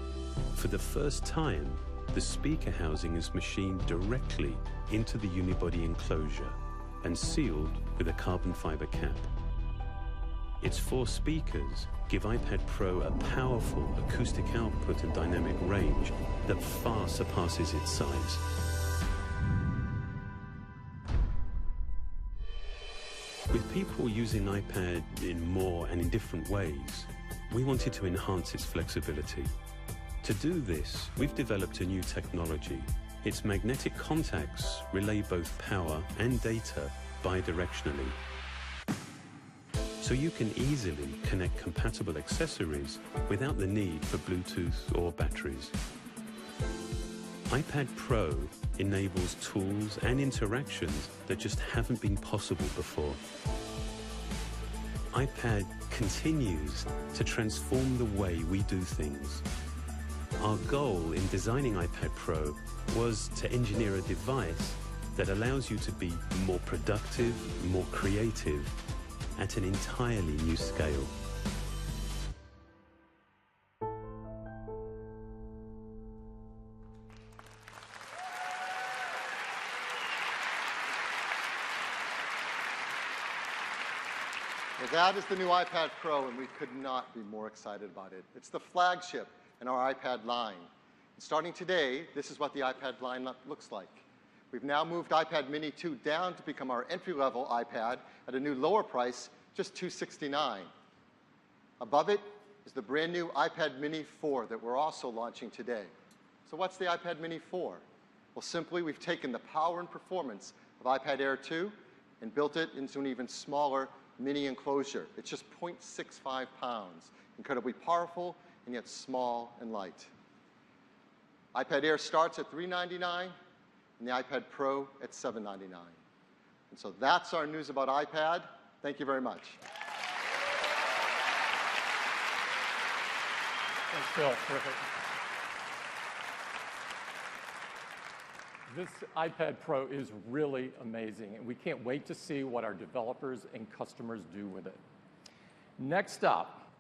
For the first time, the speaker housing is machined directly into the unibody enclosure and sealed with a carbon fiber cap. Its 4 speakers give iPad Pro a powerful acoustic output and dynamic range that far surpasses its size. With people using iPad in more and in different ways, we wanted to enhance its flexibility. To do this, we've developed a new technology. Its magnetic contacts relay both power and data bidirectionally. so you can easily connect compatible accessories without the need for Bluetooth or batteries. iPad Pro enables tools and interactions that just haven't been possible before. iPad continues to transform the way we do things. Our goal in designing iPad Pro was to engineer a device that allows you to be more productive, more creative, at an entirely new scale. Well, that is the new iPad Pro, and we could not be more excited about it. It's the flagship in our iPad line. And starting today, this is what the iPad line looks like. We've now moved iPad Mini 2 down to become our entry-level iPad at a new lower price, just $269. Above it is the brand new iPad Mini 4 that we're also launching today. So what's the iPad Mini 4? Well, simply, we've taken the power and performance of iPad Air 2 and built it into an even smaller mini enclosure. It's just 0.65 pounds, incredibly powerful and yet small and light. iPad Air starts at $399 and the iPad Pro at $799. And so that's our news about iPad. Thank you very much. Thanks, Phil. Terrific. This iPad Pro is really amazing, and we can't wait to see what our developers and customers do with it. Next up,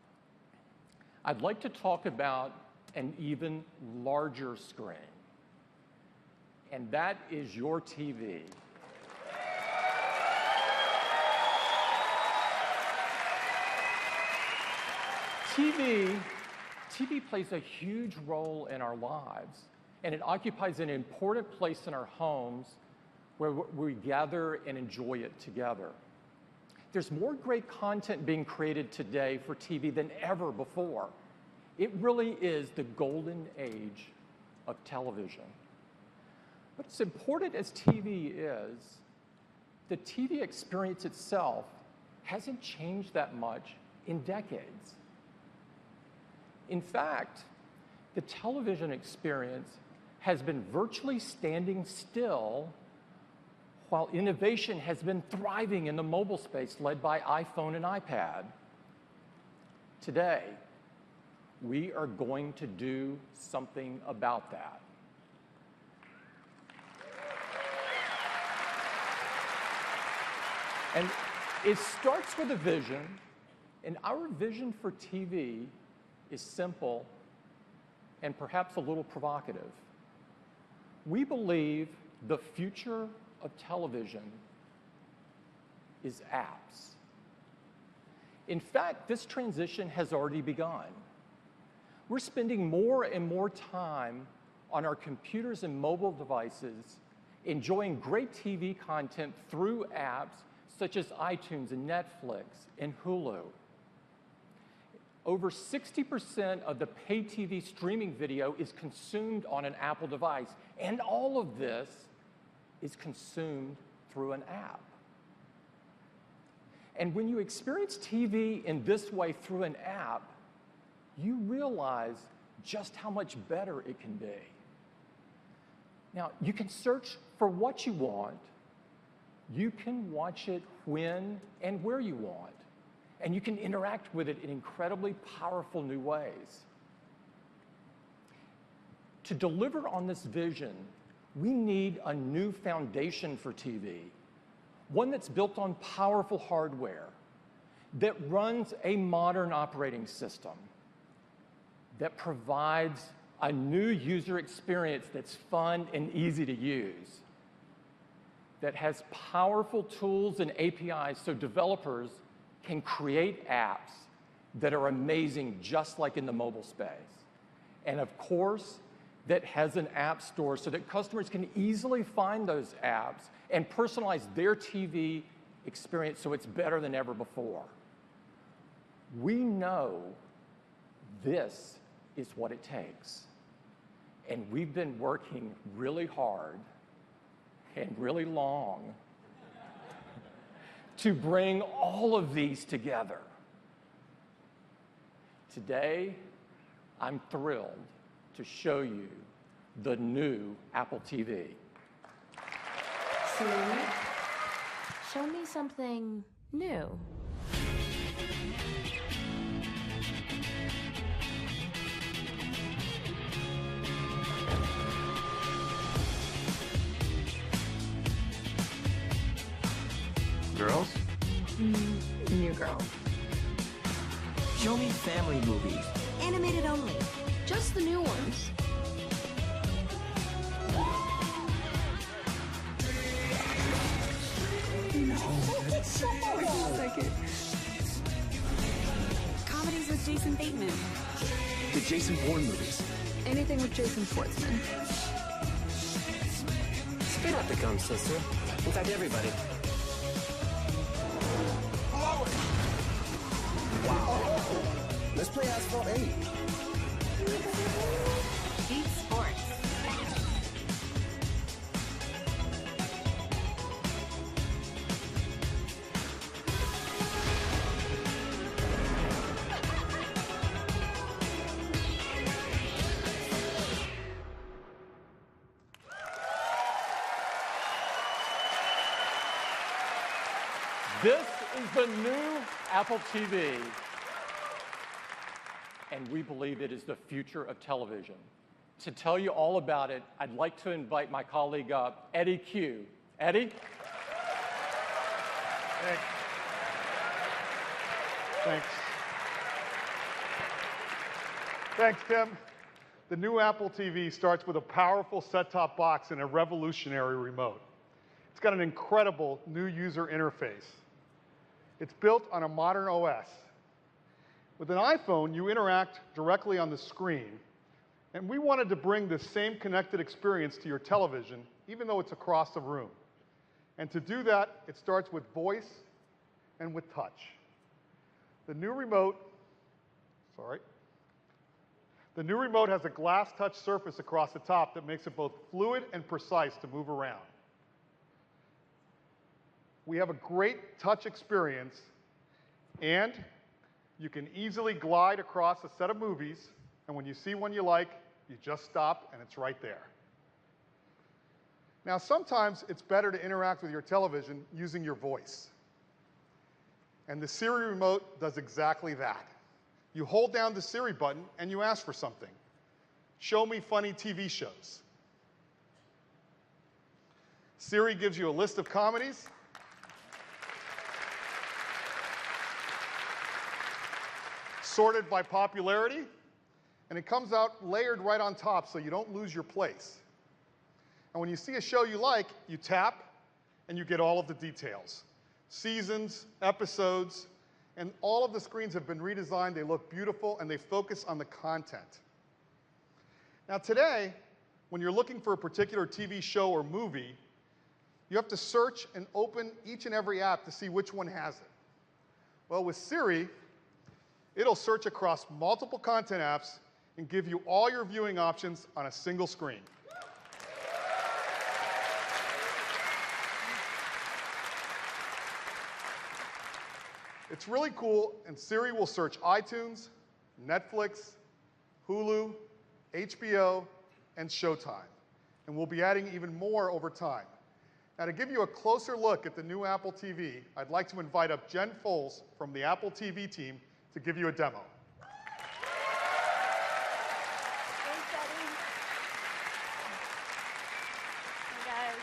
I'd like to talk about an even larger screen, and that is your TV. TV plays a huge role in our lives, and it occupies an important place in our homes where we gather and enjoy it together. There's more great content being created today for TV than ever before. It really is the golden age of television. But as important as TV is, the TV experience itself hasn't changed that much in decades. In fact, the television experience has been virtually standing still while innovation has been thriving in the mobile space led by iPhone and iPad. Today, we are going to do something about that. And it starts with a vision, and our vision for TV is simple and perhaps a little provocative. We believe the future of television is apps. In fact, this transition has already begun. We're spending more and more time on our computers and mobile devices enjoying great TV content through apps such as iTunes and Netflix and Hulu. Over 60% of the pay TV streaming video is consumed on an Apple device, and all of this is consumed through an app. And when you experience TV in this way through an app, you realize just how much better it can be. Now, you can search for what you want. You can watch it when and where you want. And you can interact with it in incredibly powerful new ways. To deliver on this vision, we need a new foundation for TV, one that's built on powerful hardware, that runs a modern operating system, that provides a new user experience that's fun and easy to use, that has powerful tools and APIs so developers can create apps that are amazing just like in the mobile space. And of course, that has an app store so that customers can easily find those apps and personalize their TV experience so it's better than ever before. We know this is what it takes. And we've been working really hard and really long to bring all of these together. Today, I'm thrilled to show you the new Apple TV. Siri, show me something new. Girls? New girl. Show me family movies. Animated only. Just the new ones. Comedies with Jason Bateman. The Jason Bourne movies. Anything with Jason Schwartzman. Spit out the gum, sister. In fact, everybody. Wow. Let's play Asphalt 8. Beat Sports. This is the new Apple TV, and we believe it is the future of television. To tell you all about it, I'd like to invite my colleague, Eddie Q. Eddie? Thanks, Tim. The new Apple TV starts with a powerful set-top box and a revolutionary remote. It's got an incredible new user interface. It's built on a modern OS. With an iPhone, you interact directly on the screen, and we wanted to bring the same connected experience to your television, even though it's across the room. And to do that, it starts with voice and with touch. The new remote has a glass touch surface across the top that makes it both fluid and precise to move around. We have a great touch experience, and you can easily glide across a set of movies, and when you see one you like, you just stop and it's right there. Now, sometimes it's better to interact with your television using your voice. And the Siri remote does exactly that. You hold down the Siri button and you ask for something. Show me funny TV shows. Siri gives you a list of comedies. Sorted by popularity, and it comes out layered right on top so you don't lose your place. And when you see a show you like, you tap and you get all of the details. Seasons, episodes, and all of the screens have been redesigned. They look beautiful and they focus on the content. Now today, when you're looking for a particular TV show or movie, you have to search and open each and every app to see which one has it. Well, with Siri, it'll search across multiple content apps and give you all your viewing options on a single screen. It's really cool, and Siri will search iTunes, Netflix, Hulu, HBO, and Showtime. And we'll be adding even more over time. Now, to give you a closer look at the new Apple TV, I'd like to invite up Jen Foles from the Apple TV team to give you a demo. Thanks, Eddie. Hey, guys.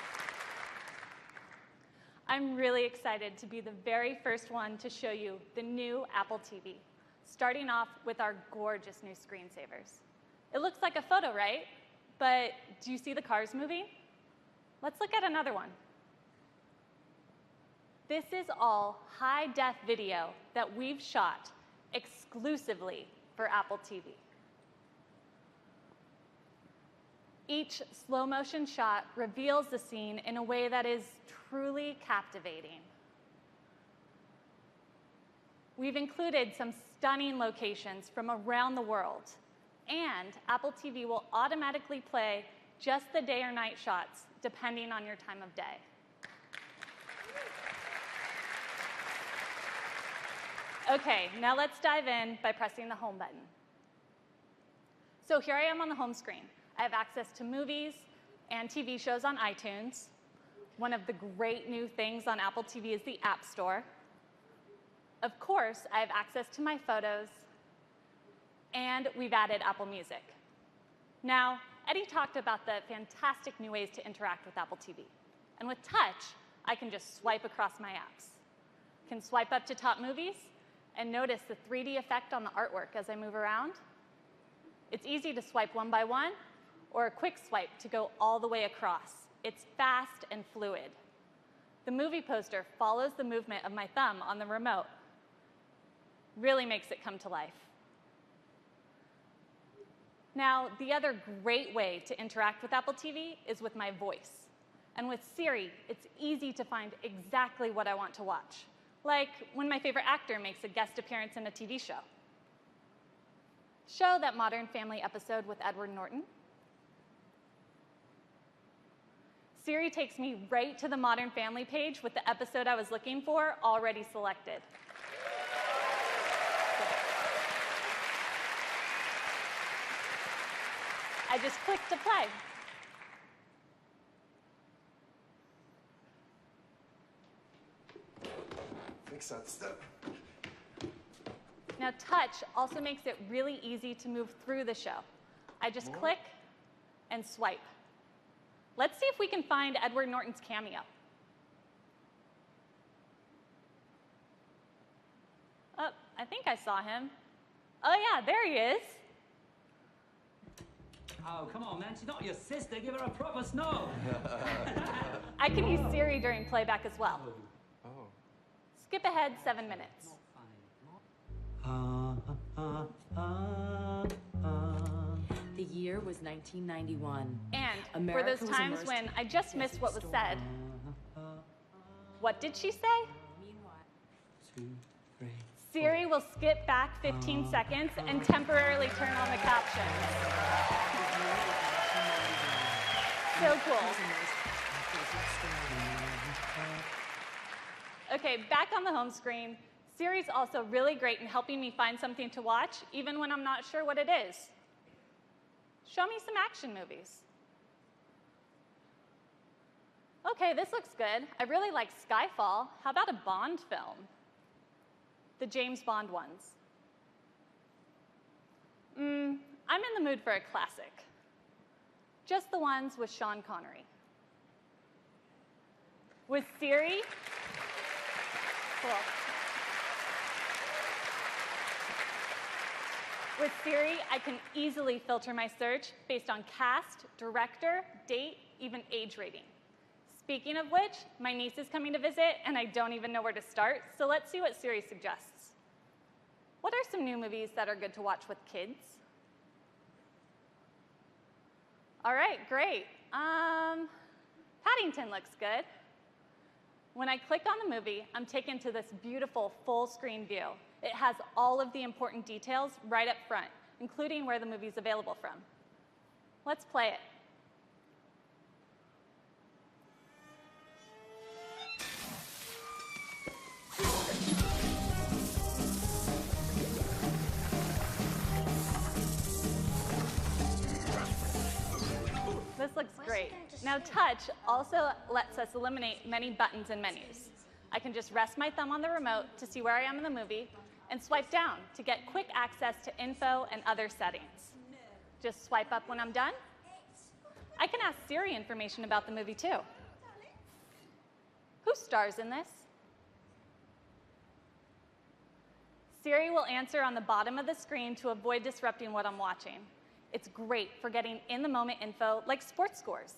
I'm really excited to be the very first one to show you the new Apple TV, starting off with our gorgeous new screensavers. It looks like a photo, right? But do you see the cars moving? Let's look at another one. This is all high-def video that we've shot exclusively for Apple TV. Each slow-motion shot reveals the scene in a way that is truly captivating. We've included some stunning locations from around the world, and Apple TV will automatically play just the day or night shots, depending on your time of day. Okay, now let's dive in by pressing the home button. So here I am on the home screen. I have access to movies and TV shows on iTunes. One of the great new things on Apple TV is the App Store. Of course, I have access to my photos, and we've added Apple Music. Now, Eddie talked about the fantastic new ways to interact with Apple TV. And with touch, I can just swipe across my apps. I can swipe up to top movies and notice the 3D effect on the artwork as I move around. It's easy to swipe one by one, or a quick swipe to go all the way across. It's fast and fluid. The movie poster follows the movement of my thumb on the remote. Really makes it come to life. Now, the other great way to interact with Apple TV is with my voice. And with Siri, it's easy to find exactly what I want to watch, like when my favorite actor makes a guest appearance in a TV show. Show that Modern Family episode with Edward Norton. Siri takes me right to the Modern Family page with the episode I was looking for already selected. I just click to play. Fix that step. Now, touch also makes it really easy to move through the show. I just click and swipe. Let's see if we can find Edward Norton's cameo. Oh, I think I saw him. Oh yeah, there he is. Oh, come on, man. She's not your sister. Give her a proper snow. I can use Siri during playback as well. Oh. Skip ahead 7 minutes. The year was 1991. And America for those was times immersed when I just missed what was said, what did she say? Siri will skip back 15 seconds and temporarily turn on the captions. So cool. Okay, back on the home screen, Siri's also really great in helping me find something to watch, even when I'm not sure what it is. Show me some action movies. Okay, this looks good. I really like Skyfall. How about a Bond film? The James Bond ones. I'm in the mood for a classic. Just the ones with Sean Connery. With Siri, cool. With Siri, I can easily filter my search based on cast, director, date, even age rating. Speaking of which, my niece is coming to visit, and I don't even know where to start, so let's see what Siri suggests. What are some new movies that are good to watch with kids? All right, great. Paddington looks good. When I click on the movie, I'm taken to this beautiful full-screen view. It has all of the important details right up front, including where the movie's available from. Let's play it. This looks great. Now, touch also lets us eliminate many buttons and menus. I can just rest my thumb on the remote to see where I am in the movie and swipe down to get quick access to info and other settings. Just swipe up when I'm done. I can ask Siri information about the movie too. Who stars in this? Siri will answer on the bottom of the screen to avoid disrupting what I'm watching. It's great for getting in-the-moment info like sports scores.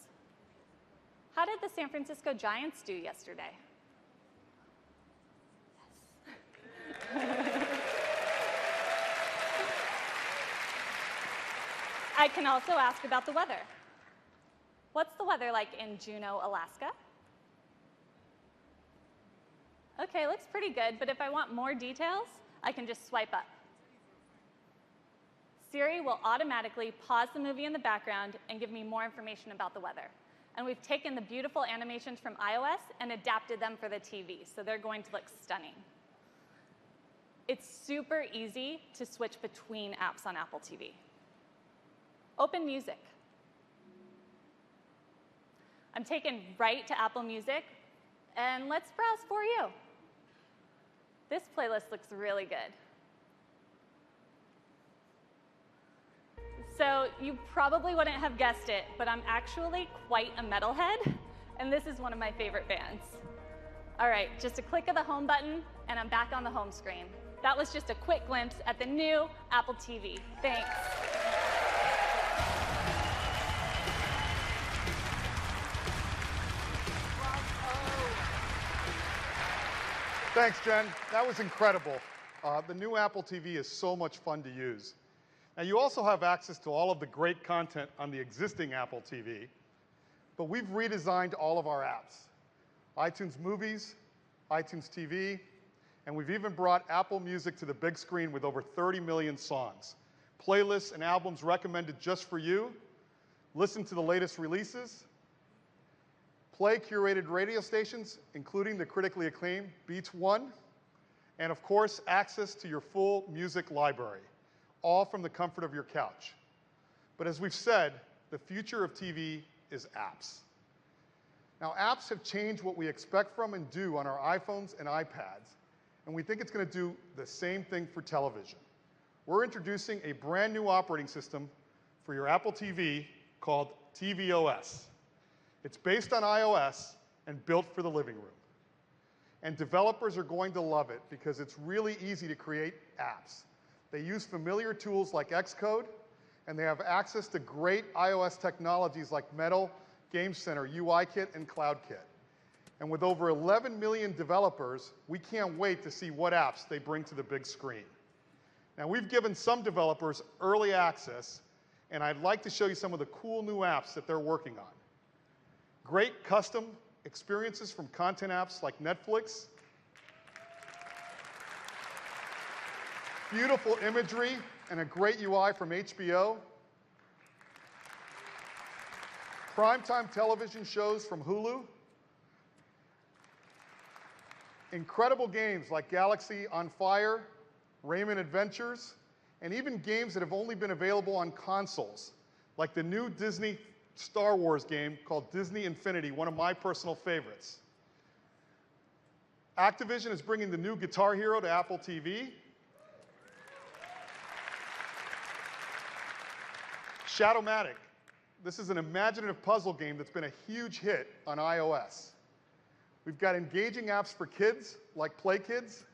How did the San Francisco Giants do yesterday? Yes. I can also ask about the weather. What's the weather like in Juneau, Alaska? Okay, looks pretty good, but if I want more details, I can just swipe up. Siri will automatically pause the movie in the background and give me more information about the weather. And we've taken the beautiful animations from iOS and adapted them for the TV, so they're going to look stunning. it's super easy to switch between apps on Apple TV. Open Music. I'm taken right to Apple Music, and let's browse for you. This playlist looks really good. So you probably wouldn't have guessed it, but I'm actually quite a metalhead, and this is one of my favorite bands. All right, just a click of the home button, and I'm back on the home screen. That was just a quick glimpse at the new Apple TV. Thanks. Thanks, Jen. That was incredible. The new Apple TV is so much fun to use. Now, you also have access to all of the great content on the existing Apple TV, but we've redesigned all of our apps. iTunes Movies, iTunes TV, and we've even brought Apple Music to the big screen with over 30 million songs. Playlists and albums recommended just for you. Listen to the latest releases. Play curated radio stations, including the critically acclaimed Beats One. And of course, access to your full music library, all from the comfort of your couch. But as we've said, the future of TV is apps. Now, apps have changed what we expect from and do on our iPhones and iPads, and we think it's going to do the same thing for television. We're introducing a brand new operating system for your Apple TV called tvOS. It's based on iOS and built for the living room. And developers are going to love it because it's really easy to create apps. They use familiar tools like Xcode, and they have access to great iOS technologies like Metal, Game Center, UIKit, and CloudKit. And with over 11 million developers, we can't wait to see what apps they bring to the big screen. Now, we've given some developers early access, and I'd like to show you some of the cool new apps that they're working on. Great custom experiences from content apps like Netflix. Beautiful imagery and a great UI from HBO. Primetime television shows from Hulu. Incredible games like Galaxy on Fire, Rayman Adventures, and even games that have only been available on consoles, like the new Disney Star Wars game called Disney Infinity, one of my personal favorites. Activision is bringing the new Guitar Hero to Apple TV. Shadowmatic. This is an imaginative puzzle game that's been a huge hit on iOS. We've got engaging apps for kids, like Play Kids.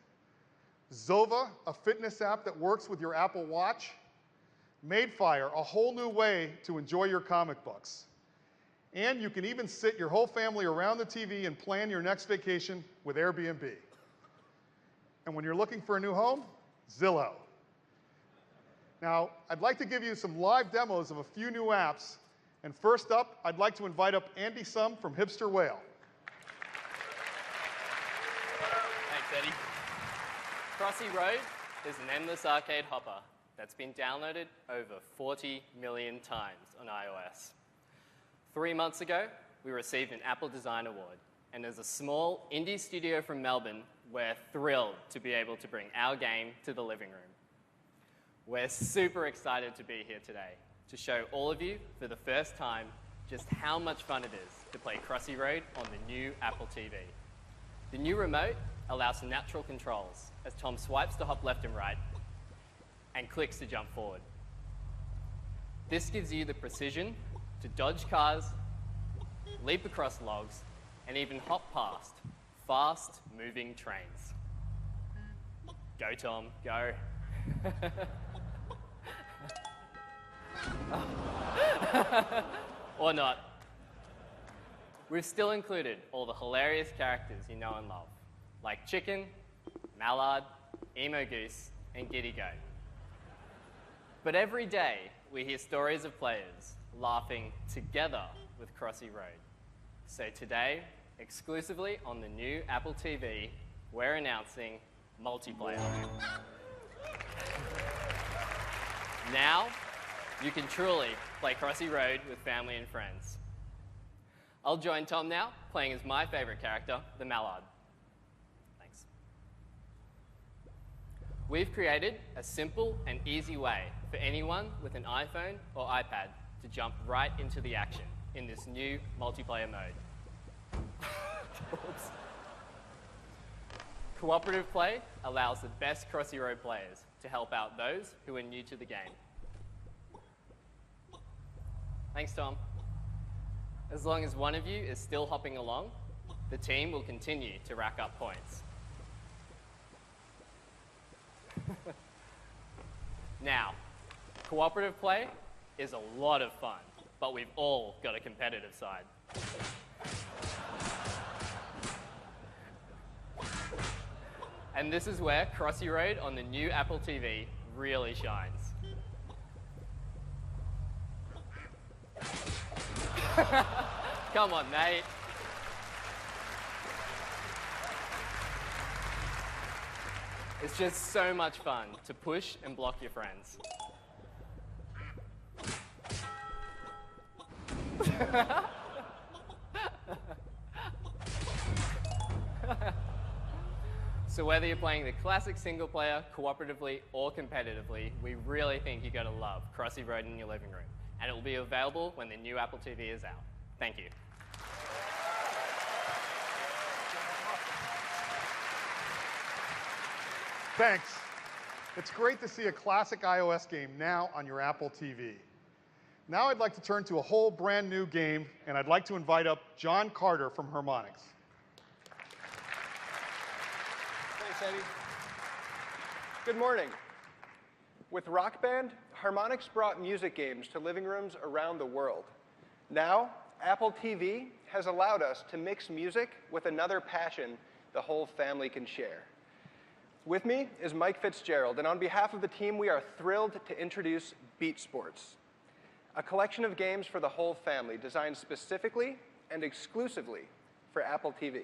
Zova, a fitness app that works with your Apple Watch. Madefire, a whole new way to enjoy your comic books. And you can even sit your whole family around the TV and plan your next vacation with Airbnb. And when you're looking for a new home, Zillow. Now, I'd like to give you some live demos of a few new apps. And first up, I'd like to invite up Andy Sum from Hipster Whale. Thanks, Eddie. Crossy Road is an endless arcade hopper that's been downloaded over 40 million times on iOS. 3 months ago, we received an Apple Design Award, and as a small indie studio from Melbourne, we're thrilled to be able to bring our game to the living room. We're super excited to be here today to show all of you for the first time just how much fun it is to play Crossy Road on the new Apple TV. The new remote allows for natural controls as Tom swipes to hop left and right and clicks to jump forward. This gives you the precision to dodge cars, leap across logs, and even hop past fast-moving trains. Go, Tom, go. Or not. We've still included all the hilarious characters you know and love, like Chicken, Mallard, Emo Goose, and Giddy Goat. But every day, we hear stories of players laughing together with Crossy Road. So today, exclusively on the new Apple TV, we're announcing multiplayer. Now, you can truly play Crossy Road with family and friends. I'll join Tom now, playing as my favorite character, the Mallard. Thanks. We've created a simple and easy way for anyone with an iPhone or iPad to jump right into the action in this new multiplayer mode. Oops. Cooperative play allows the best Crossy Road players to help out those who are new to the game. Thanks, Tom. As long as one of you is still hopping along, the team will continue to rack up points. Now, cooperative play is a lot of fun, but we've all got a competitive side. And this is where Crossy Road on the new Apple TV really shines. Come on, mate. It's just so much fun to push and block your friends. So whether you're playing the classic single player, cooperatively, or competitively, we really think you're going to love Crossy Road in your living room. And it will be available when the new Apple TV is out. Thank you. Thanks. It's great to see a classic iOS game now on your Apple TV. Now I'd like to turn to a whole brand new game, and I'd like to invite up John Carter from Harmonix. Thanks, Eddie. Good morning. With Rock Band, Harmonix brought music games to living rooms around the world. Now, Apple TV has allowed us to mix music with another passion the whole family can share. With me is Mike Fitzgerald, and on behalf of the team, we are thrilled to introduce Beat Sports, a collection of games for the whole family designed specifically and exclusively for Apple TV.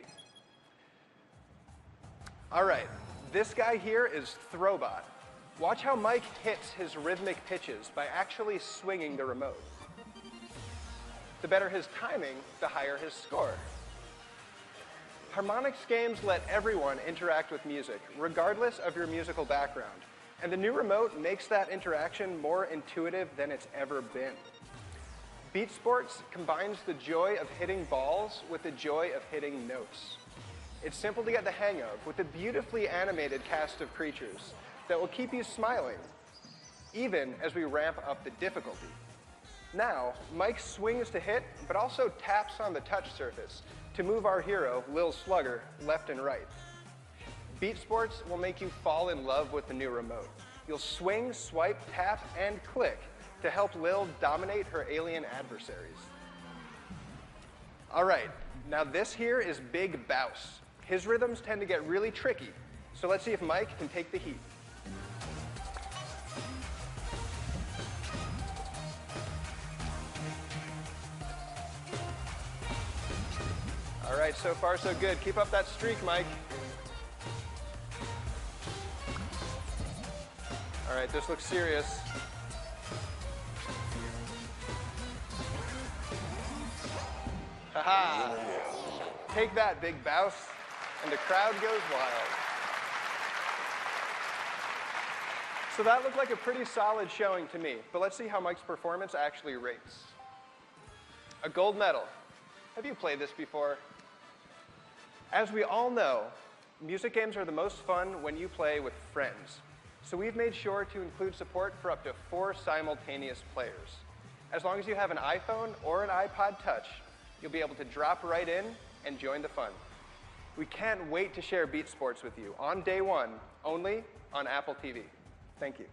All right, this guy here is Throwbot. Watch how Mike hits his rhythmic pitches by actually swinging the remote. The better his timing, the higher his score. Harmonix games let everyone interact with music, regardless of your musical background, and the new remote makes that interaction more intuitive than it's ever been. Beat Sports combines the joy of hitting balls with the joy of hitting notes. It's simple to get the hang of, with a beautifully animated cast of creatures that will keep you smiling, even as we ramp up the difficulty. Now, Mike swings to hit, but also taps on the touch surface to move our hero, Lil Slugger, left and right. Beat Sports will make you fall in love with the new remote. You'll swing, swipe, tap, and click to help Lil dominate her alien adversaries. All right, now this here is Big Bouse. His rhythms tend to get really tricky, so let's see if Mike can take the heat. All right, so far so good. Keep up that streak, Mike. All right, this looks serious. Haha! Take that, Big Bouse. And the crowd goes wild. So that looked like a pretty solid showing to me, but let's see how Mike's performance actually rates. A gold medal. Have you played this before? As we all know, music games are the most fun when you play with friends. So we've made sure to include support for up to 4 simultaneous players. As long as you have an iPhone or an iPod Touch, you'll be able to drop right in and join the fun. We can't wait to share Beat Sports with you on day one, only on Apple TV. Thank you.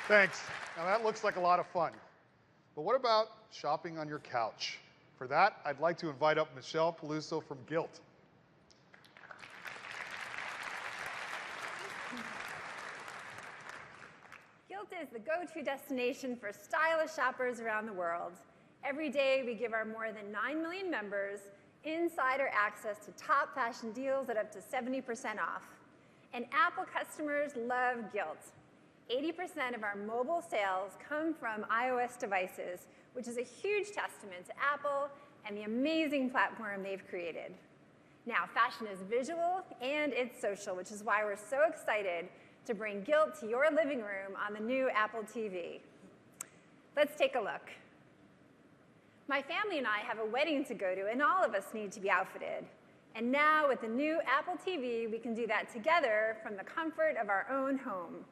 Thanks. Now that looks like a lot of fun. But what about shopping on your couch? For that, I'd like to invite up Michelle Peluso from Gilt. Gilt is the go-to destination for stylish shoppers around the world. Every day, we give our more than 9 million members insider access to top fashion deals at up to 70% off. And Apple customers love Gilt. 80% of our mobile sales come from iOS devices, which is a huge testament to Apple and the amazing platform they've created. Now, fashion is visual and it's social, which is why we're so excited to bring guilt to your living room on the new Apple TV. Let's take a look. My family and I have a wedding to go to, and all of us need to be outfitted. And now, with the new Apple TV, we can do that together from the comfort of our own home.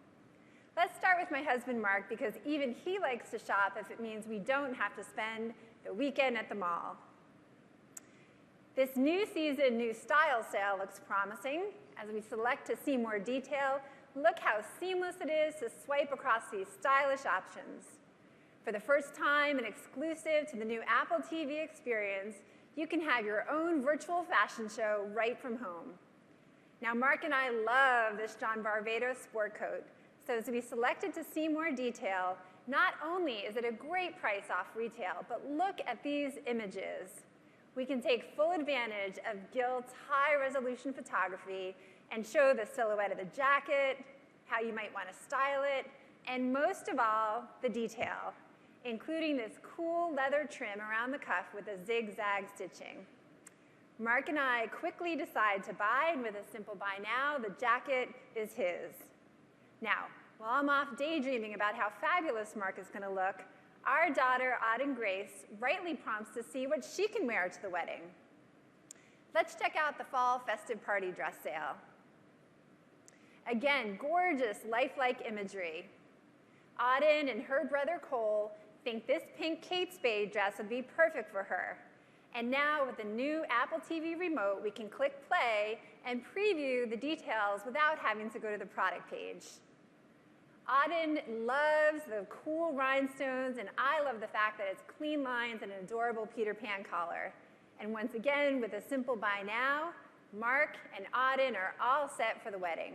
Let's start with my husband, Mark, because even he likes to shop if it means we don't have to spend the weekend at the mall. This new season, new style sale looks promising. As we select to see more detail, look how seamless it is to swipe across these stylish options. For the first time and exclusive to the new Apple TV experience, you can have your own virtual fashion show right from home. Now, Mark and I love this John Varvatos sport coat, so as we selected to see more detail, not only is it a great price off retail, but look at these images. We can take full advantage of Gilt's high-resolution photography and show the silhouette of the jacket, how you might want to style it, and most of all, the detail, including this cool leather trim around the cuff with a zigzag stitching. Mark and I quickly decide to buy, and with a simple buy now, the jacket is his. Now, while I'm off daydreaming about how fabulous Mark is going to look, our daughter, Auden Grace, rightly prompts to see what she can wear to the wedding. Let's check out the fall festive party dress sale. Again, gorgeous, lifelike imagery. Auden and her brother Cole think this pink Kate Spade dress would be perfect for her. And now with the new Apple TV remote, we can click play and preview the details without having to go to the product page. Auden loves the cool rhinestones, and I love the fact that it's clean lines and an adorable Peter Pan collar. And once again, with a simple buy now, Mark and Auden are all set for the wedding.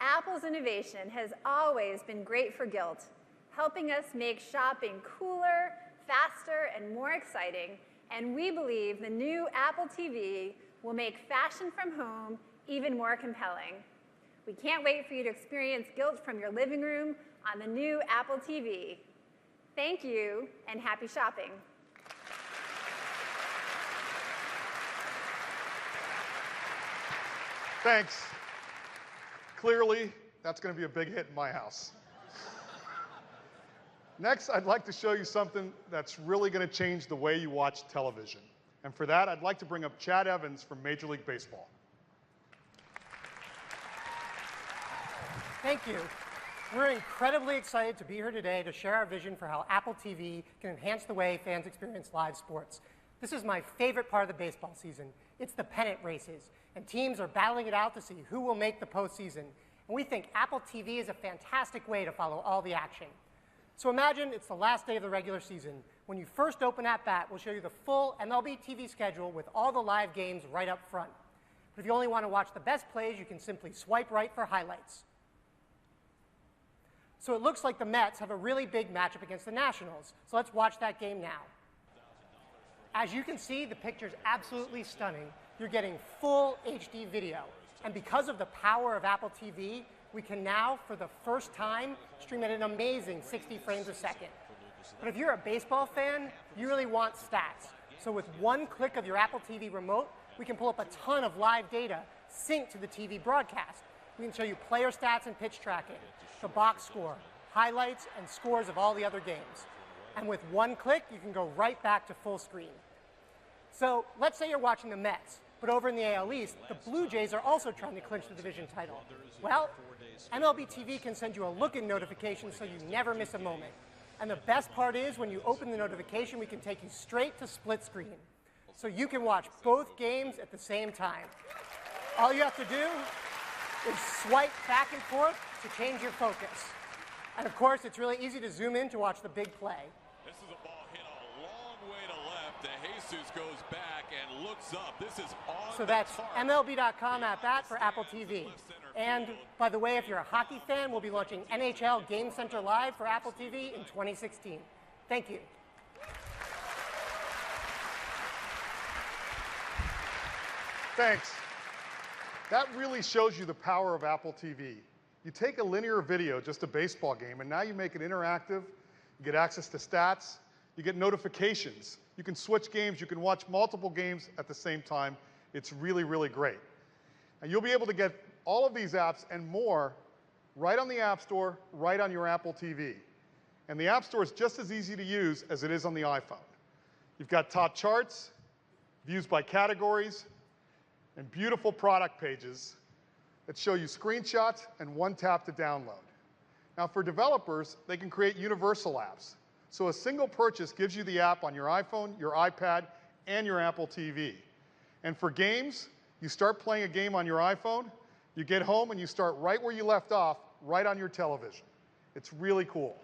Apple's innovation has always been great for Gilt, helping us make shopping cooler, faster, and more exciting, and we believe the new Apple TV will make fashion from home even more compelling. We can't wait for you to experience Gilt from your living room on the new Apple TV. Thank you, and happy shopping. Thanks. Clearly, that's going to be a big hit in my house. Next, I'd like to show you something that's really going to change the way you watch television. And for that, I'd like to bring up Chad Evans from Major League Baseball. Thank you. We're incredibly excited to be here today to share our vision for how Apple TV can enhance the way fans experience live sports. This is my favorite part of the baseball season. It's the pennant races, and teams are battling it out to see who will make the postseason. And we think Apple TV is a fantastic way to follow all the action. So imagine it's the last day of the regular season. When you first open at bat, we'll show you the full MLB TV schedule with all the live games right up front. But if you only want to watch the best plays, you can simply swipe right for highlights. So it looks like the Mets have a really big matchup against the Nationals. So let's watch that game now. As you can see, the picture's absolutely stunning. You're getting full HD video. And because of the power of Apple TV, we can now, for the first time, stream at an amazing 60 frames a second. But if you're a baseball fan, you really want stats. So with one click of your Apple TV remote, we can pull up a ton of live data synced to the TV broadcast. We can show you player stats and pitch tracking, the box score, highlights, and scores of all the other games. And with one click, you can go right back to full screen. So let's say you're watching the Mets, but over in the AL East, the Blue Jays are also trying to clinch the division title. Well, MLB TV can send you a look-in notification so you never miss a moment. And the best part is, when you open the notification, we can take you straight to split screen. So you can watch both games at the same time. All you have to do is swipe back and forth to change your focus. And of course, it's really easy to zoom in to watch the big play. This is a ball hit a long way to left. De Jesus goes back and looks up. This is on So that's MLB.com at bat for Apple TV. And by the way, if you're a hockey fan, we'll be launching NHL Game Center Live for Apple TV in 2016. Thank you. Thanks. That really shows you the power of Apple TV. You take a linear video, just a baseball game, and now you make it interactive. You get access to stats. You get notifications. You can switch games. You can watch multiple games at the same time. It's really, really great. And you'll be able to get all of these apps and more right on the App Store, right on your Apple TV. And the App Store is just as easy to use as it is on the iPhone. You've got top charts, views by categories, and beautiful product pages that show you screenshots and one tap to download. Now for developers, they can create universal apps. So a single purchase gives you the app on your iPhone, your iPad, and your Apple TV. And for games, you start playing a game on your iPhone, you get home and you start right where you left off, right on your television. It's really cool.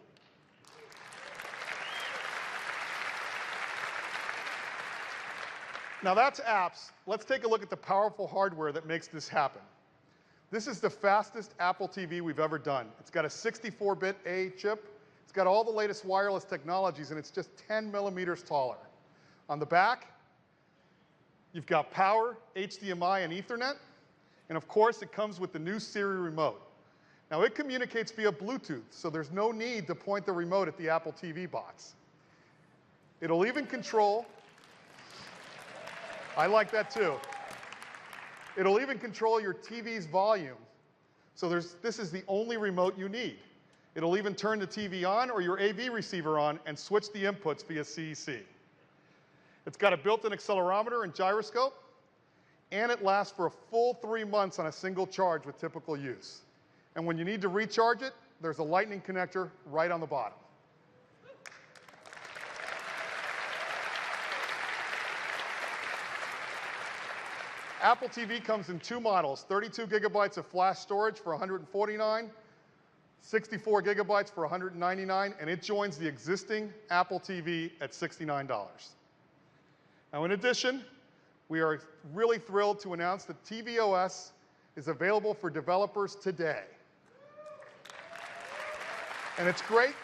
Now that's apps. Let's take a look at the powerful hardware that makes this happen. This is the fastest Apple TV we've ever done. It's got a 64-bit A chip. It's got all the latest wireless technologies, and it's just 10 millimeters taller. On the back, you've got power, HDMI, and Ethernet. And of course, it comes with the new Siri remote. Now it communicates via Bluetooth, so there's no need to point the remote at the Apple TV box. It'll even control, I like that too. It'll even control your TV's volume. So this is the only remote you need. It'll even turn the TV on or your AV receiver on and switch the inputs via CEC. It's got a built-in accelerometer and gyroscope, and it lasts for a full 3 months on a single charge with typical use. And when you need to recharge it, there's a lightning connector right on the bottom. Apple TV comes in 2 models, 32 gigabytes of flash storage for $149, 64 gigabytes for $199, and it joins the existing Apple TV at $69. Now in addition, we are really thrilled to announce that tvOS is available for developers today. And it's great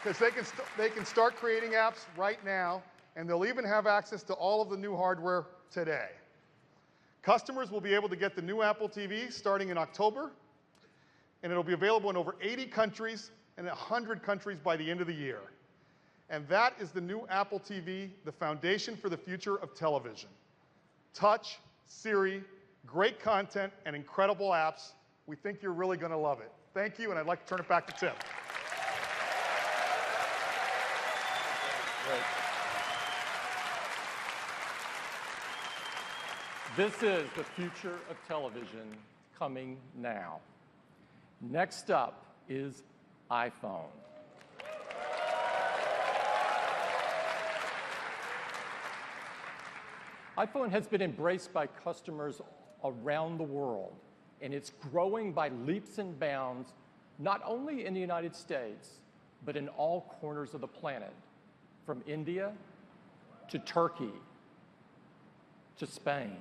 because they can start creating apps right now, and they'll even have access to all of the new hardware today. Customers will be able to get the new Apple TV starting in October, and it'll be available in over 80 countries and 100 countries by the end of the year. And that is the new Apple TV, the foundation for the future of television. Touch, Siri, great content, and incredible apps. We think you're really going to love it. Thank you, and I'd like to turn it back to Tim. Great. This is the future of television coming now. Next up is iPhone. iPhone has been embraced by customers around the world, and it's growing by leaps and bounds, not only in the United States, but in all corners of the planet, from India to Turkey to Spain.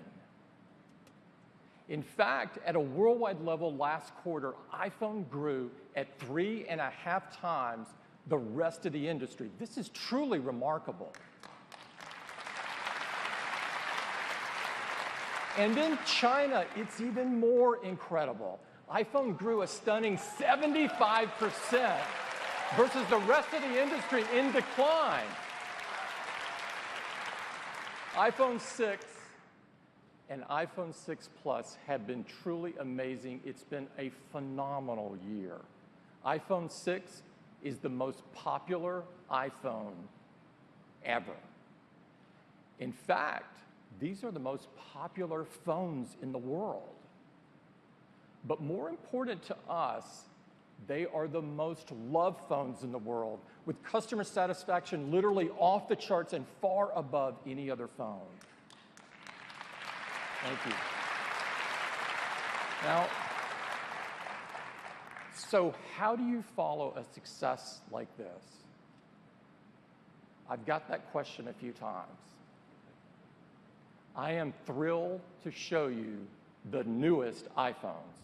In fact, at a worldwide level last quarter, iPhone grew at 3.5 times the rest of the industry. This is truly remarkable. And in China, it's even more incredible. iPhone grew a stunning 75% versus the rest of the industry in decline. iPhone 6 and iPhone 6 Plus have been truly amazing. It's been a phenomenal year. iPhone 6 is the most popular iPhone ever. In fact, these are the most popular phones in the world. But more important to us, they are the most loved phones in the world, with customer satisfaction literally off the charts and far above any other phone. Thank you. Now, so how do you follow a success like this? I've got that question a few times. I am thrilled to show you the newest iPhones.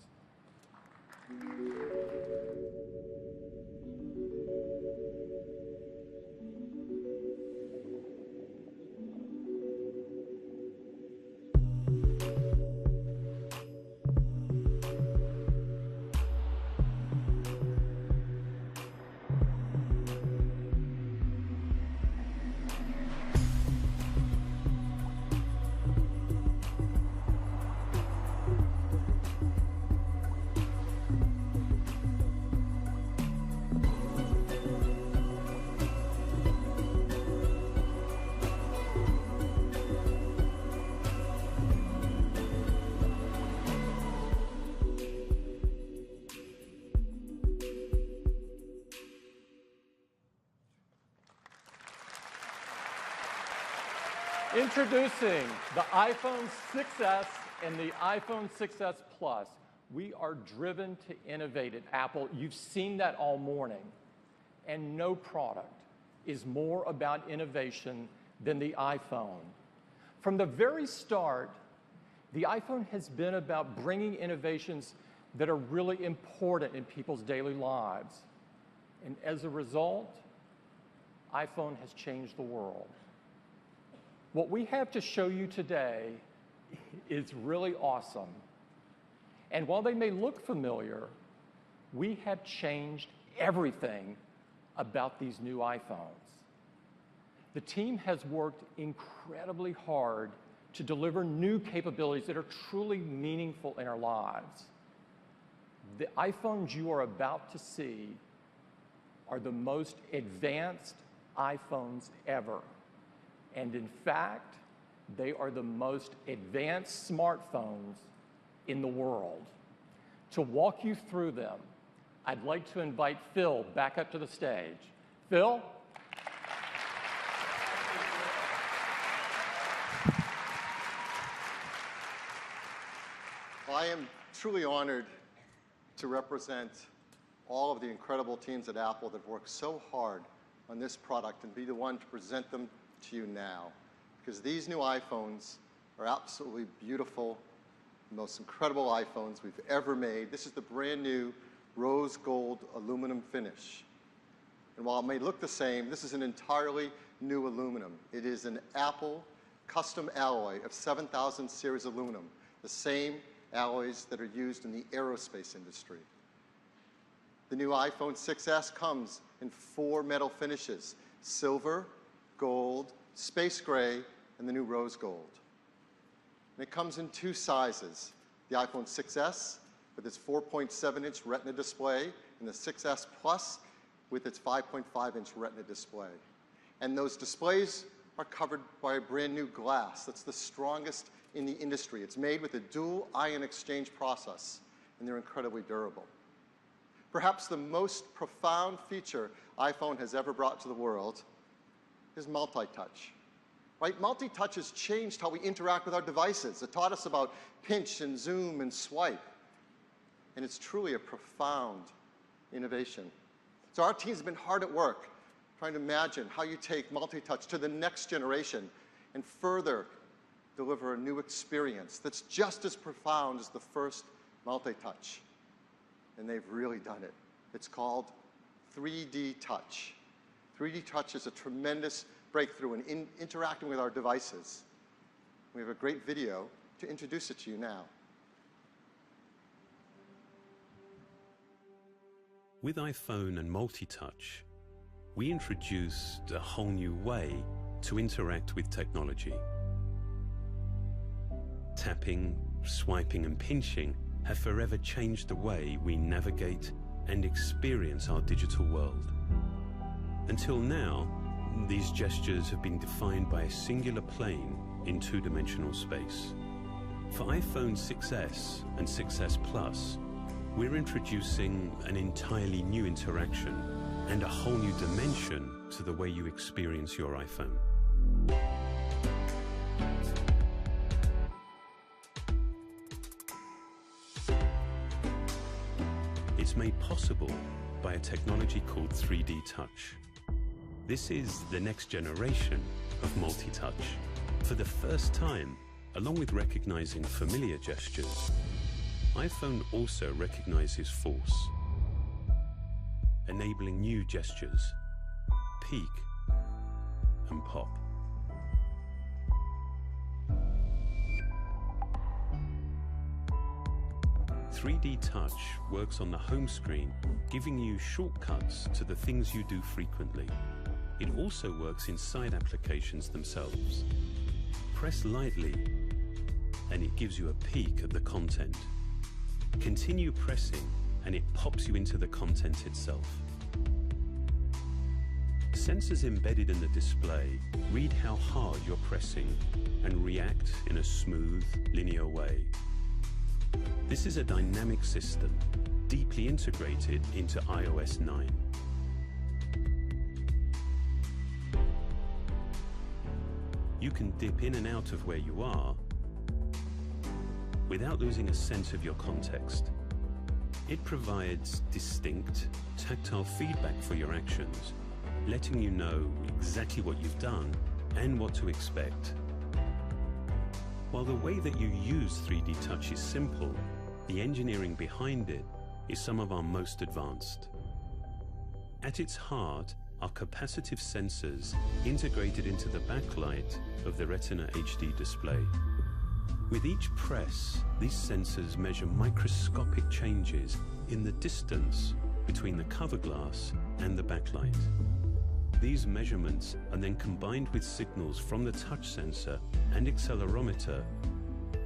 Introducing the iPhone 6s and the iPhone 6s Plus. We are driven to innovate at Apple. You've seen that all morning. And no product is more about innovation than the iPhone. From the very start, the iPhone has been about bringing innovations that are really important in people's daily lives. And as a result, iPhone has changed the world. What we have to show you today is really awesome. And while they may look familiar, we have changed everything about these new iPhones. The team has worked incredibly hard to deliver new capabilities that are truly meaningful in our lives. The iPhones you are about to see are the most advanced iPhones ever. And in fact, they are the most advanced smartphones in the world. To walk you through them, I'd like to invite Phil back up to the stage. Phil? Well, I am truly honored to represent all of the incredible teams at Apple that worked so hard on this product and be the one to present them to you now. Because these new iPhones are absolutely beautiful, the most incredible iPhones we've ever made. This is the brand new rose gold aluminum finish. And while it may look the same, this is an entirely new aluminum. It is an Apple custom alloy of 7000 series aluminum, the same alloys that are used in the aerospace industry. The new iPhone 6s comes in 4 metal finishes: silver, gold, space gray, and the new rose gold. And it comes in 2 sizes: the iPhone 6s with its 4.7-inch Retina display, and the 6s Plus with its 5.5-inch Retina display. And those displays are covered by a brand new glass that's the strongest in the industry. It's made with a dual ion exchange process, and they're incredibly durable. Perhaps the most profound feature iPhone has ever brought to the world is multi-touch. Right? Multi-touch has changed how we interact with our devices. It taught us about pinch and zoom and swipe. And it's truly a profound innovation. So our team's been hard at work trying to imagine how you take multi-touch to the next generation and further deliver a new experience that's just as profound as the first multi-touch. And they've really done it. It's called 3D Touch. 3D Touch is a tremendous breakthrough in interacting with our devices. We have a great video to introduce it to you now. With iPhone and multi-touch, we introduced a whole new way to interact with technology. Tapping, swiping, and pinching have forever changed the way we navigate and experience our digital world. Until now, these gestures have been defined by a singular plane in 2-dimensional space. For iPhone 6s and 6s Plus, we're introducing an entirely new interaction and a whole new dimension to the way you experience your iPhone. It's made possible by a technology called 3D Touch. This is the next generation of multi-touch. For the first time, along with recognizing familiar gestures, iPhone also recognizes force, enabling new gestures, peek and pop. .3D Touch works on the home screen, giving you shortcuts to the things you do frequently. It also works inside applications themselves. Press lightly, and it gives you a peek at the content. Continue pressing, and it pops you into the content itself. Sensors embedded in the display read how hard you're pressing and react in a smooth, linear way. This is a dynamic system, deeply integrated into iOS 9. you can dip in and out of where you are without losing a sense of your context. It provides distinct, tactile feedback for your actions, letting you know exactly what you've done and what to expect. While the way that you use 3D Touch is simple, the engineering behind it is some of our most advanced. At its heart are capacitive sensors integrated into the backlight of the Retina HD display. With each press, these sensors measure microscopic changes in the distance between the cover glass and the backlight. These measurements are then combined with signals from the touch sensor and accelerometer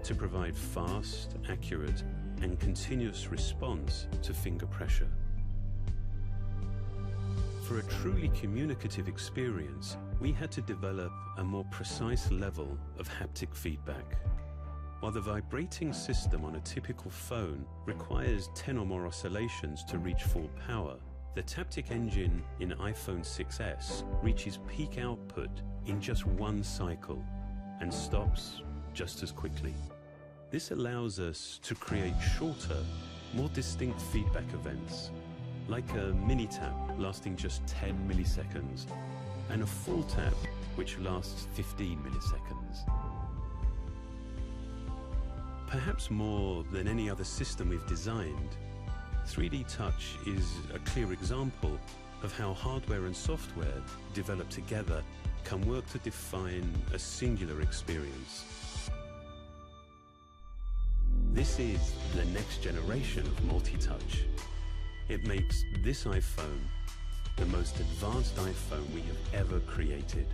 to provide fast, accurate, and continuous response to finger pressure. For a truly communicative experience, we had to develop a more precise level of haptic feedback. While the vibrating system on a typical phone requires 10 or more oscillations to reach full power, the Taptic engine in iPhone 6s reaches peak output in just one cycle and stops just as quickly. This allows us to create shorter, more distinct feedback events, like a mini tap lasting just 10 milliseconds and a full tap which lasts 15 milliseconds. Perhaps more than any other system we've designed, 3D Touch is a clear example of how hardware and software developed together can work to define a singular experience. This is the next generation of multi-touch. It makes this iPhone the most advanced iPhone we have ever created.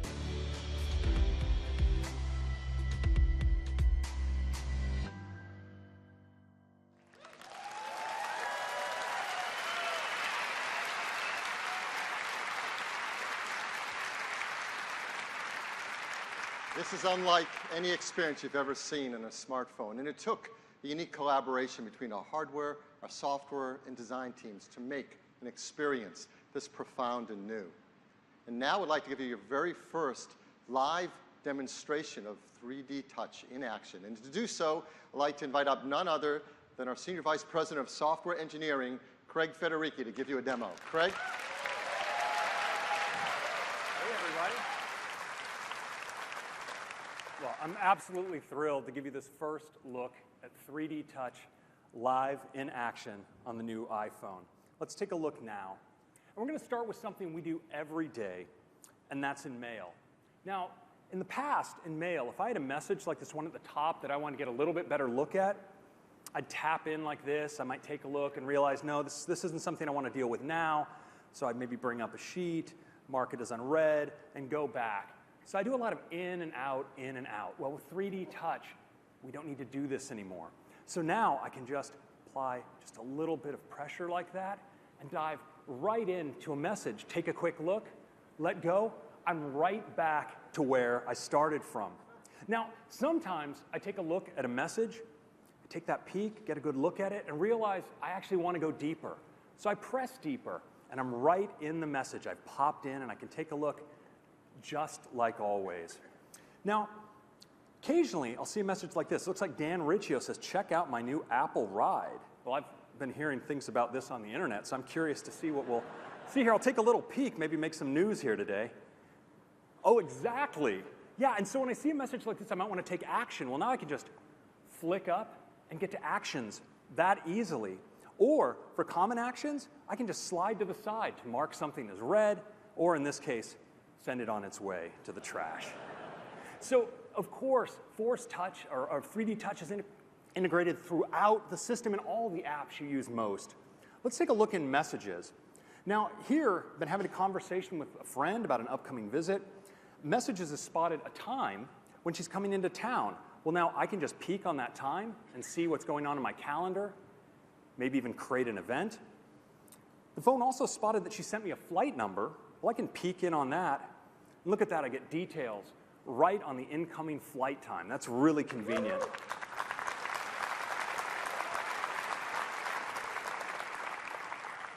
This is unlike any experience you've ever seen in a smartphone, and it took a unique collaboration between our hardware, our software, and design teams to make an experience this profound and new. And now I'd like to give you your very first live demonstration of 3D Touch in action. And to do so, I'd like to invite up none other than our Senior Vice President of Software Engineering, Craig Federighi, to give you a demo. Craig? Hey, everybody. Well, I'm absolutely thrilled to give you this first look at 3D Touch live in action on the new iPhone. Let's take a look now. And we're going to start with something we do every day, and that's in Mail. Now, in the past, in Mail, if I had a message like this one at the top that I want to get a little bit better look at, I'd tap in like this. I might take a look and realize, no, this isn't something I want to deal with now. So I'd maybe bring up a sheet, mark it as unread, and go back. So I do a lot of in and out, in and out. Well, with 3D Touch, we don't need to do this anymore. So now I can just apply just a little bit of pressure like that and dive right into a message. Take a quick look, let go. I'm right back to where I started from. Now, sometimes I take a look at a message, I take that peek, get a good look at it, and realize I actually want to go deeper. So I press deeper, and I'm right in the message. I've popped in, and I can take a look just like always. Now, occasionally, I'll see a message like this. It looks like Dan Riccio says, check out my new Apple Ride. Well, I've been hearing things about this on the internet, so I'm curious to see what we'll see here. I'll take a little peek, maybe make some news here today. Oh, exactly. Yeah, and so when I see a message like this, I might want to take action. Well, now I can just flick up and get to actions that easily. Or for common actions, I can just slide to the side to mark something as read, or in this case, send it on its way to the trash. So, of course, Force Touch or 3D Touch is integrated throughout the system in all the apps you use most. Let's take a look in Messages. Now, here, I've been having a conversation with a friend about an upcoming visit. Messages has spotted a time when she's coming into town. Well, now I can just peek on that time and see what's going on in my calendar, maybe even create an event. The phone also spotted that she sent me a flight number. Well, I can peek in on that. And look at that, I get details right on the incoming flight time. That's really convenient.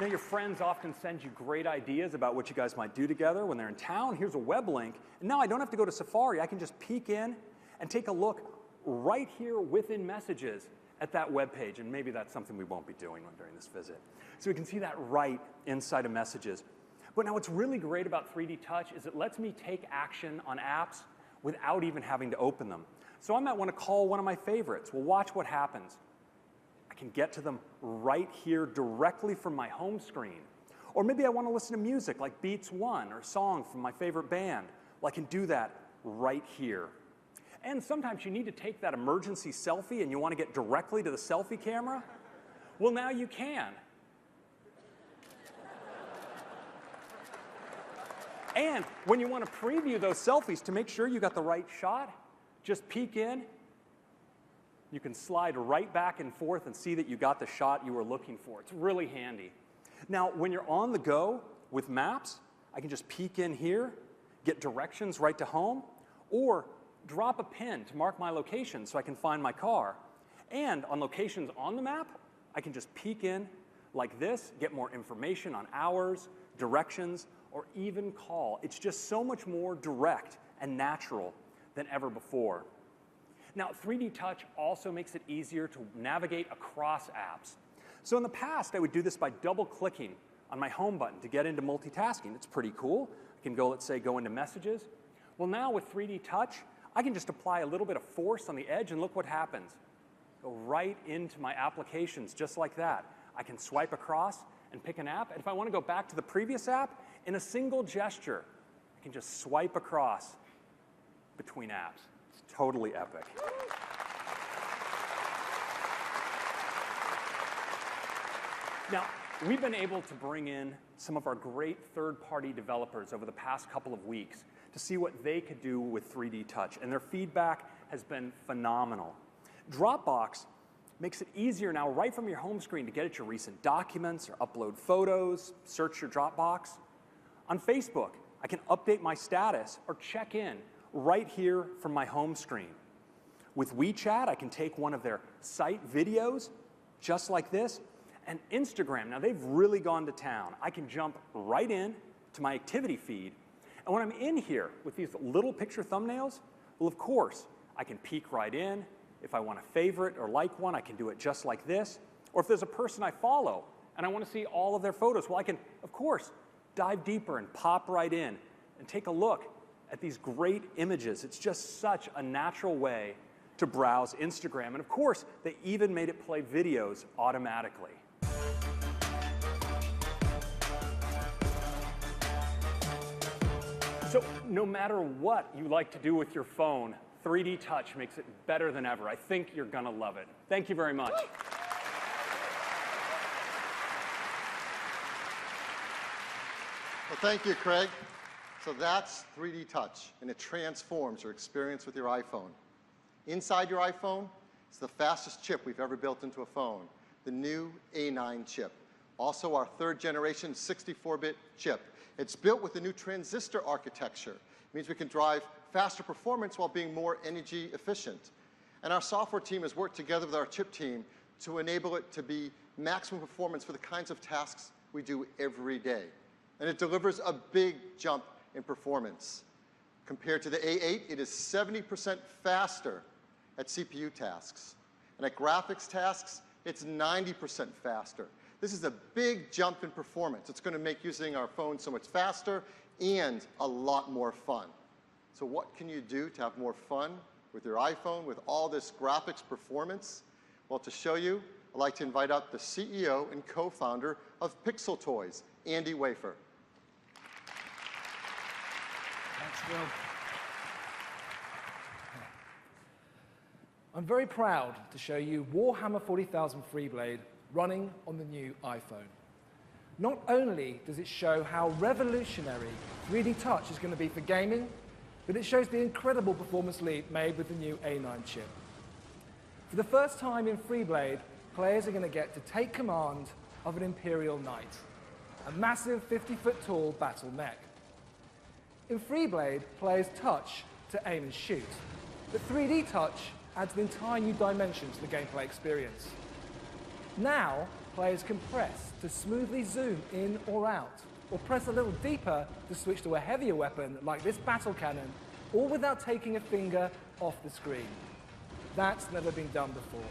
Now, your friends often send you great ideas about what you guys might do together when they're in town. Here's a web link. And now I don't have to go to Safari. I can just peek in and take a look right here within Messages at that web page. And maybe that's something we won't be doing during this visit. So we can see that right inside of Messages. But now what's really great about 3D Touch is it lets me take action on apps without even having to open them. So I might want to call one of my favorites. Well, watch what happens. I can get to them right here directly from my home screen. Or maybe I want to listen to music like Beats One or a song from my favorite band. Well, I can do that right here. And sometimes you need to take that emergency selfie and you want to get directly to the selfie camera. Well, now you can. And when you want to preview those selfies to make sure you got the right shot, just peek in. You can slide right back and forth and see that you got the shot you were looking for. It's really handy. Now, when you're on the go with Maps, I can just peek in here, get directions right to home, or drop a pin to mark my location so I can find my car. And on locations on the map, I can just peek in like this, get more information on hours, directions, or even call. It's just so much more direct and natural than ever before. Now, 3D Touch also makes it easier to navigate across apps. So in the past, I would do this by double-clicking on my home button to get into multitasking. It's pretty cool. I can go, let's say, go into Messages. Well, now with 3D Touch, I can just apply a little bit of force on the edge, and look what happens. Go right into my applications, just like that. I can swipe across and pick an app, and if I want to go back to the previous app, in a single gesture, I can just swipe across between apps. It's totally epic. Now, we've been able to bring in some of our great third-party developers over the past couple of weeks to see what they could do with 3D Touch, and their feedback has been phenomenal. Dropbox makes it easier now right from your home screen to get at your recent documents or upload photos, search your Dropbox. On Facebook, I can update my status or check in right here from my home screen. With WeChat, I can take one of their site videos, just like this. And Instagram, now they've really gone to town. I can jump right in to my activity feed. And when I'm in here with these little picture thumbnails, well, of course, I can peek right in. If I want to favorite or like one, I can do it just like this. Or if there's a person I follow and I want to see all of their photos, well, I can, of course, dive deeper and pop right in and take a look at these great images. It's just such a natural way to browse Instagram. And of course, they even made it play videos automatically. So no matter what you like to do with your phone, 3D Touch makes it better than ever. I think you're gonna love it. Thank you very much. Well, thank you, Craig. So that's 3D Touch, and it transforms your experience with your iPhone. Inside your iPhone is the fastest chip we've ever built into a phone, the new A9 chip. Also our third generation 64-bit chip. It's built with the new transistor architecture. It means we can drive faster performance while being more energy efficient. And our software team has worked together with our chip team to enable it to be maximum performance for the kinds of tasks we do every day. And it delivers a big jump in performance. Compared to the A8, it is 70% faster at CPU tasks. And at graphics tasks, it's 90% faster. This is a big jump in performance. It's going to make using our phone so much faster and a lot more fun. So what can you do to have more fun with your iPhone with all this graphics performance? Well, to show you, I'd like to invite up the CEO and co-founder of Pixel Toys, Andy Wafer. Thanks, Will. I'm very proud to show you Warhammer 40,000 Freeblade running on the new iPhone. Not only does it show how revolutionary 3D Touch is going to be for gaming, but it shows the incredible performance leap made with the new A9 chip. For the first time in Freeblade, players are going to get to take command of an Imperial Knight, a massive 50-foot tall battle mech. In Freeblade, players touch to aim and shoot, but 3D Touch adds an entire new dimension to the gameplay experience. Now, players can press to smoothly zoom in or out, or press a little deeper to switch to a heavier weapon like this battle cannon, all without taking a finger off the screen. That's never been done before.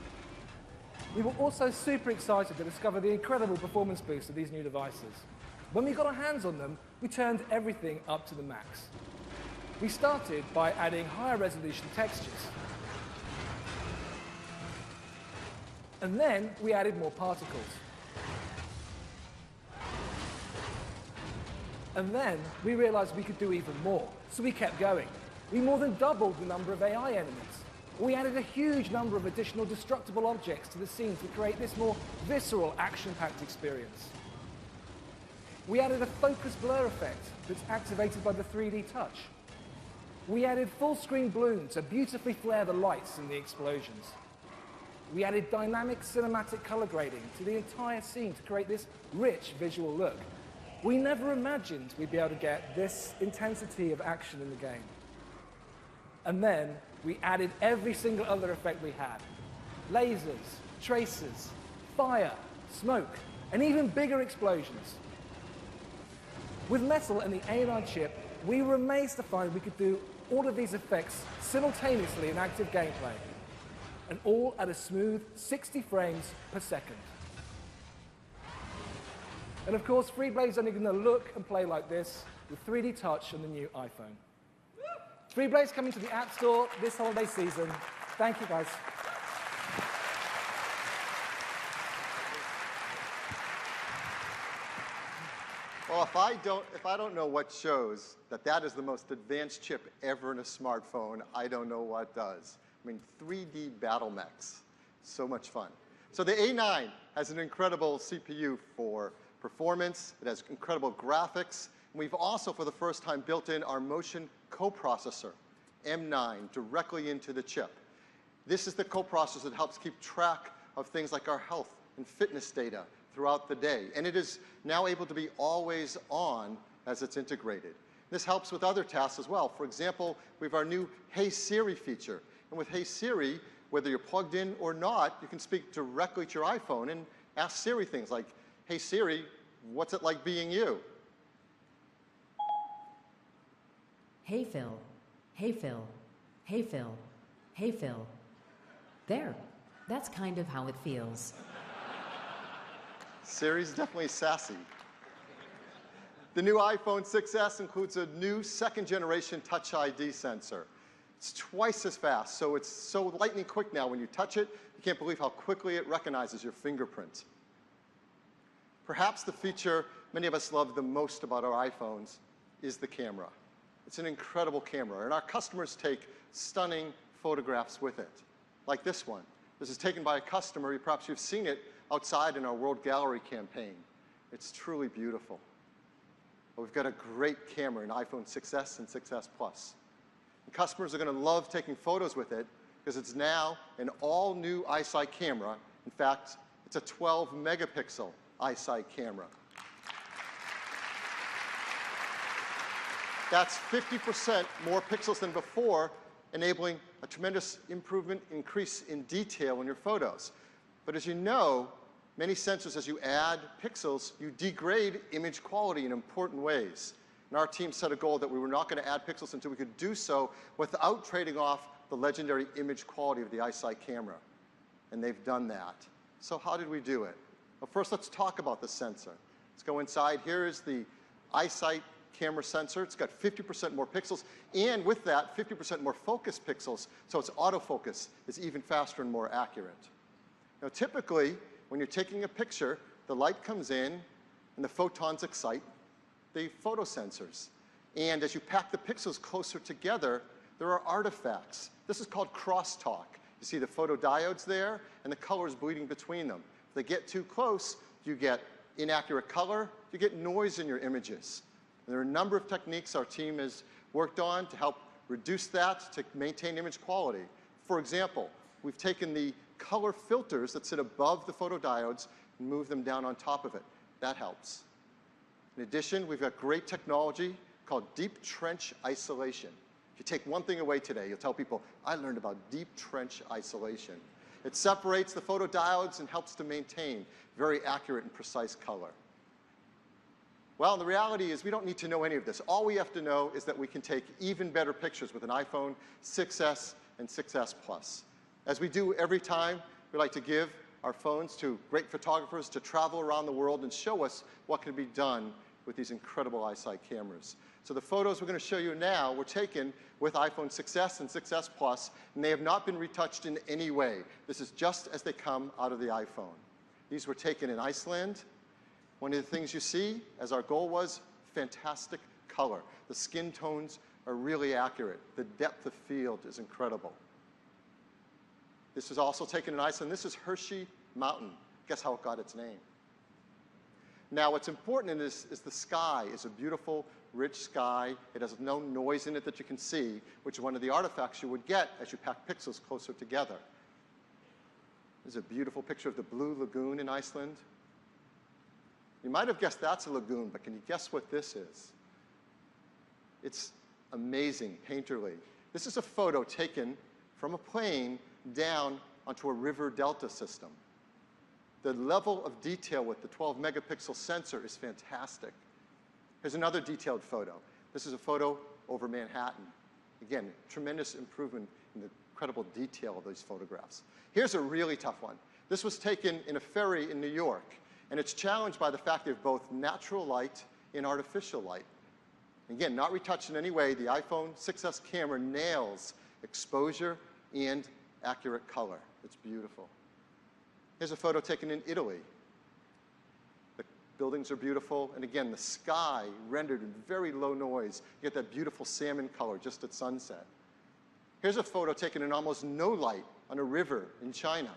We were also super excited to discover the incredible performance boost of these new devices. When we got our hands on them, we turned everything up to the max. We started by adding higher resolution textures. And then we added more particles. And then we realized we could do even more, so we kept going. We more than doubled the number of AI enemies. We added a huge number of additional destructible objects to the scene to create this more visceral, action-packed experience. We added a focus blur effect that's activated by the 3D touch. We added full-screen bloom to beautifully flare the lights and the explosions. We added dynamic cinematic color grading to the entire scene to create this rich visual look. We never imagined we'd be able to get this intensity of action in the game. And then we added every single other effect we had. Lasers, tracers, fire, smoke, and even bigger explosions. With Metal and the A9 chip, we were amazed to find we could do all of these effects simultaneously in active gameplay, and all at a smooth 60 frames per second. And of course, FreeBlade's only going to look and play like this with 3D touch on the new iPhone. FreeBlade's coming to the App Store this holiday season. Thank you, guys. Well, if I don't know what shows that is the most advanced chip ever in a smartphone, I don't know what does. I mean, 3D battle mechs, so much fun. So the A9 has an incredible CPU for performance. It has incredible graphics. And we've also, for the first time, built in our motion coprocessor, M9, directly into the chip. This is the coprocessor that helps keep track of things like our health and fitness data throughout the day. And it is now able to be always on as it's integrated. This helps with other tasks as well. For example, we have our new Hey Siri feature. And with Hey Siri, whether you're plugged in or not, you can speak directly to your iPhone and ask Siri things like, hey Siri, what's it like being you? Hey Phil, hey Phil, hey Phil, hey Phil. There, that's kind of how it feels. Siri's definitely sassy. The new iPhone 6s includes a new second-generation Touch ID sensor. It's twice as fast, so it's so lightning quick now. When you touch it, you can't believe how quickly it recognizes your fingerprint. Perhaps the feature many of us love the most about our iPhones is the camera. It's an incredible camera, and our customers take stunning photographs with it, like this one. This is taken by a customer. Perhaps you've seen it outside in our World Gallery campaign. It's truly beautiful. But we've got a great camera in iPhone 6s and 6s Plus. And customers are going to love taking photos with it because it's now an all-new iSight camera. In fact, it's a 12-megapixel iSight camera. That's 50% more pixels than before, enabling a tremendous increase in detail in your photos. But as you know, many sensors, as you add pixels, you degrade image quality in important ways. And our team set a goal that we were not going to add pixels until we could do so without trading off the legendary image quality of the iSight camera. And they've done that. So how did we do it? Well, first, let's talk about the sensor. Let's go inside. Here is the iSight camera sensor. It's got 50% more pixels, and with that, 50% more focus pixels, so its autofocus is even faster and more accurate. Now, typically, when you're taking a picture, the light comes in, and the photons excite the photosensors. And as you pack the pixels closer together, there are artifacts. This is called crosstalk. You see the photodiodes there, and the colors bleeding between them. If they get too close, you get inaccurate color, you get noise in your images. And there are a number of techniques our team has worked on to help reduce that, to maintain image quality. For example, we've taken the color filters that sit above the photodiodes and moved them down on top of it. That helps. In addition, we've got great technology called deep trench isolation. If you take one thing away today, you'll tell people, I learned about deep trench isolation. It separates the photodiodes and helps to maintain very accurate and precise color. Well, the reality is we don't need to know any of this. All we have to know is that we can take even better pictures with an iPhone 6S and 6S Plus. As we do every time, we like to give our phones to great photographers to travel around the world and show us what can be done with these incredible iSight cameras. So the photos we're going to show you now were taken with iPhone 6S and 6S Plus, and they have not been retouched in any way. This is just as they come out of the iPhone. These were taken in Iceland. One of the things you see, as our goal was, fantastic color. The skin tones are really accurate. The depth of field is incredible. This was also taken in Iceland. This is Hershey Mountain. Guess how it got its name? Now, what's important in this is the sky is a beautiful, rich sky. It has no noise in it that you can see, which is one of the artifacts you would get as you pack pixels closer together. There's a beautiful picture of the Blue Lagoon in Iceland. You might have guessed that's a lagoon, but can you guess what this is? It's amazing, painterly. This is a photo taken from a plane down onto a river delta system. The level of detail with the 12 megapixel sensor is fantastic. Here's another detailed photo. This is a photo over Manhattan. Again, tremendous improvement in the incredible detail of these photographs. Here's a really tough one. This was taken in a ferry in New York, and it's challenged by the fact they have both natural light and artificial light. Again, not retouched in any way, the iPhone 6S camera nails exposure and accurate color. It's beautiful. Here's a photo taken in Italy. The buildings are beautiful, and again, the sky rendered in very low noise. You get that beautiful salmon color just at sunset. Here's a photo taken in almost no light on a river in China.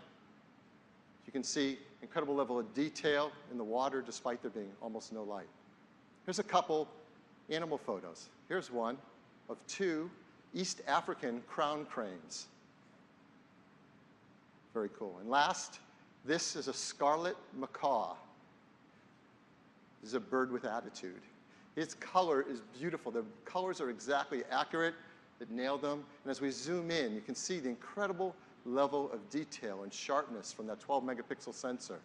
You can see incredible level of detail in the water despite there being almost no light. Here's a couple animal photos. Here's one of two East African crown cranes. Very cool. And last, this is a scarlet macaw. This is a bird with attitude. Its color is beautiful. The colors are exactly accurate. It nailed them. And as we zoom in, you can see the incredible level of detail and sharpness from that 12 megapixel sensor.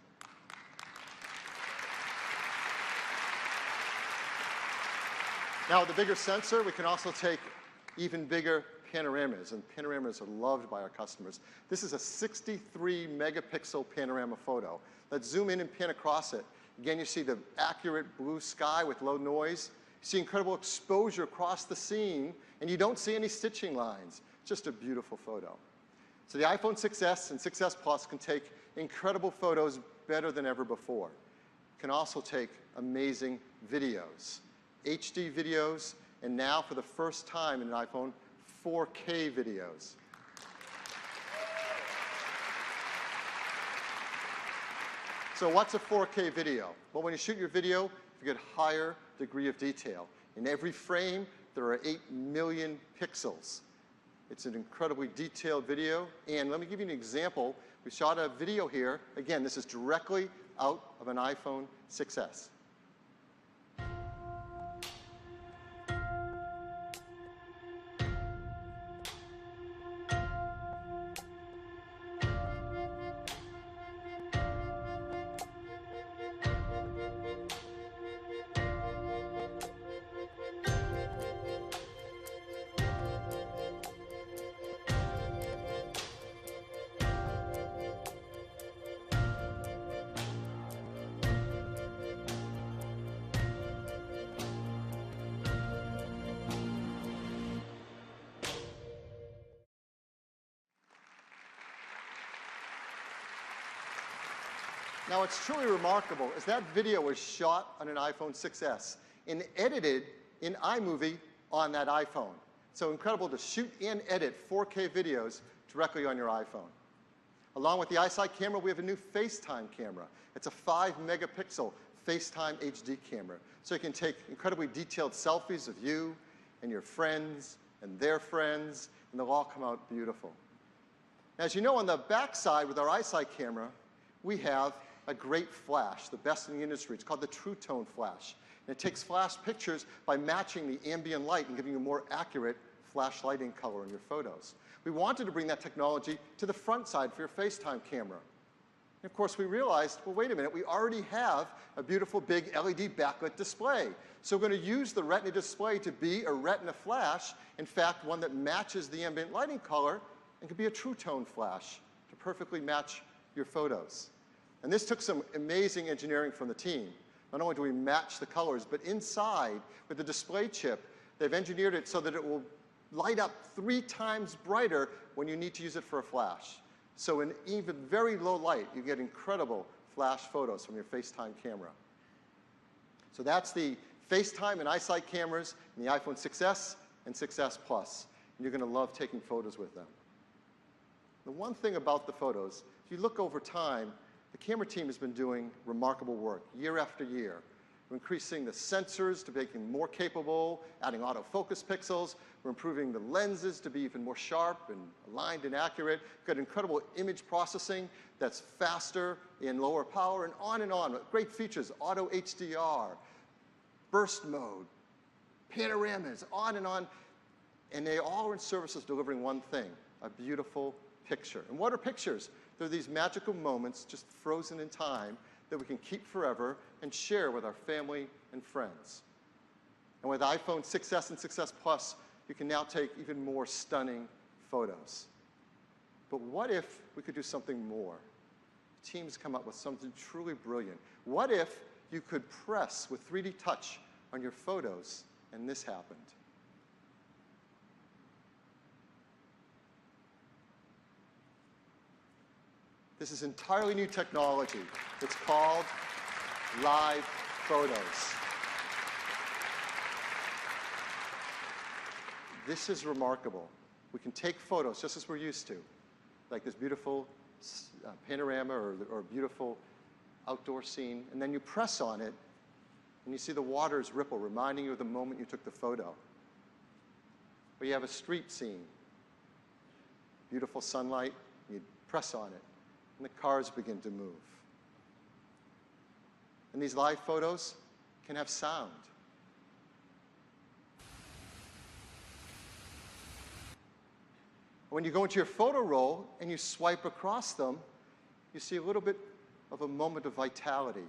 Now, with the bigger sensor, we can also take even bigger panoramas, and panoramas are loved by our customers. This is a 63 megapixel panorama photo. Let's zoom in and pan across it. Again, you see the accurate blue sky with low noise. You see incredible exposure across the scene, and you don't see any stitching lines. Just a beautiful photo. So the iPhone 6S and 6S Plus can take incredible photos better than ever before. It can also take amazing videos, HD videos, and now for the first time in an iPhone, 4K videos. So what's a 4K video? Well, when you shoot your video, you get a higher degree of detail. In every frame, there are 8 million pixels. It's an incredibly detailed video. And let me give you an example. We shot a video here. Again, this is directly out of an iPhone 6S. Now, what's truly remarkable is that video was shot on an iPhone 6S and edited in iMovie on that iPhone. So incredible to shoot and edit 4K videos directly on your iPhone. Along with the iSight camera, we have a new FaceTime camera. It's a 5 megapixel FaceTime HD camera. So you can take incredibly detailed selfies of you and your friends and their friends, and they'll all come out beautiful. As you know, on the back side with our iSight camera, we have a great flash, the best in the industry. It's called the True Tone Flash. And it takes flash pictures by matching the ambient light and giving you a more accurate flash lighting color in your photos. We wanted to bring that technology to the front side for your FaceTime camera. And of course, we realized, well, wait a minute, we already have a beautiful big LED backlit display. So we're going to use the Retina display to be a Retina flash, in fact, one that matches the ambient lighting color and could be a true tone flash to perfectly match your photos. And this took some amazing engineering from the team. Not only do we match the colors, but inside with the display chip, they've engineered it so that it will light up 3 times brighter when you need to use it for a flash. So in even very low light, you get incredible flash photos from your FaceTime camera. So that's the FaceTime and iSight cameras in the iPhone 6s and 6s Plus. And you're going to love taking photos with them. The one thing about the photos, if you look over time, the camera team has been doing remarkable work year after year. We're increasing the sensors to make them more capable, adding autofocus pixels. We're improving the lenses to be even more sharp and aligned and accurate. We've got incredible image processing that's faster and lower power, and on. Great features, auto HDR, burst mode, panoramas, on. And they all are in service of delivering one thing, a beautiful picture. And what are pictures? They're these magical moments just frozen in time that we can keep forever and share with our family and friends. And with iPhone 6s and 6s Plus, you can now take even more stunning photos. But what if we could do something more? The team's come up with something truly brilliant. What if you could press with 3D touch on your photos and this happened? This is entirely new technology. It's called Live Photos. This is remarkable. We can take photos just as we're used to, like this beautiful panorama or beautiful outdoor scene, and then you press on it, and you see the waters ripple, reminding you of the moment you took the photo. Or you have a street scene, beautiful sunlight, you press on it, and the cars begin to move. And these live photos can have sound. When you go into your photo roll and you swipe across them, you see a little bit of a moment of vitality,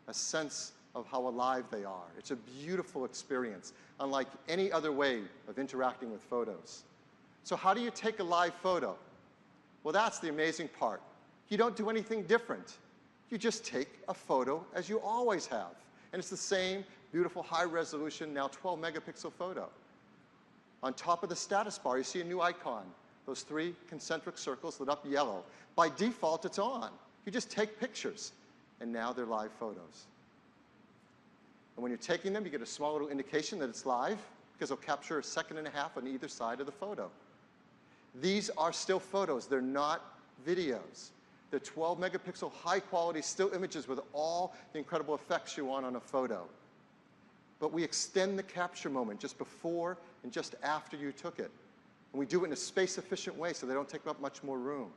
a sense of how alive they are. It's a beautiful experience, unlike any other way of interacting with photos. So how do you take a live photo? Well, that's the amazing part. You don't do anything different. You just take a photo as you always have. And it's the same beautiful high-resolution, now 12-megapixel photo. On top of the status bar, you see a new icon. Those 3 concentric circles lit up yellow. By default, it's on. You just take pictures, and now they're live photos. And when you're taking them, you get a small little indication that it's live, because it'll capture 1.5 seconds on either side of the photo. These are still photos. They're not videos. They're 12-megapixel, high-quality still images with all the incredible effects you want on a photo. But we extend the capture moment just before and just after you took it. And we do it in a space-efficient way so they don't take up much more room.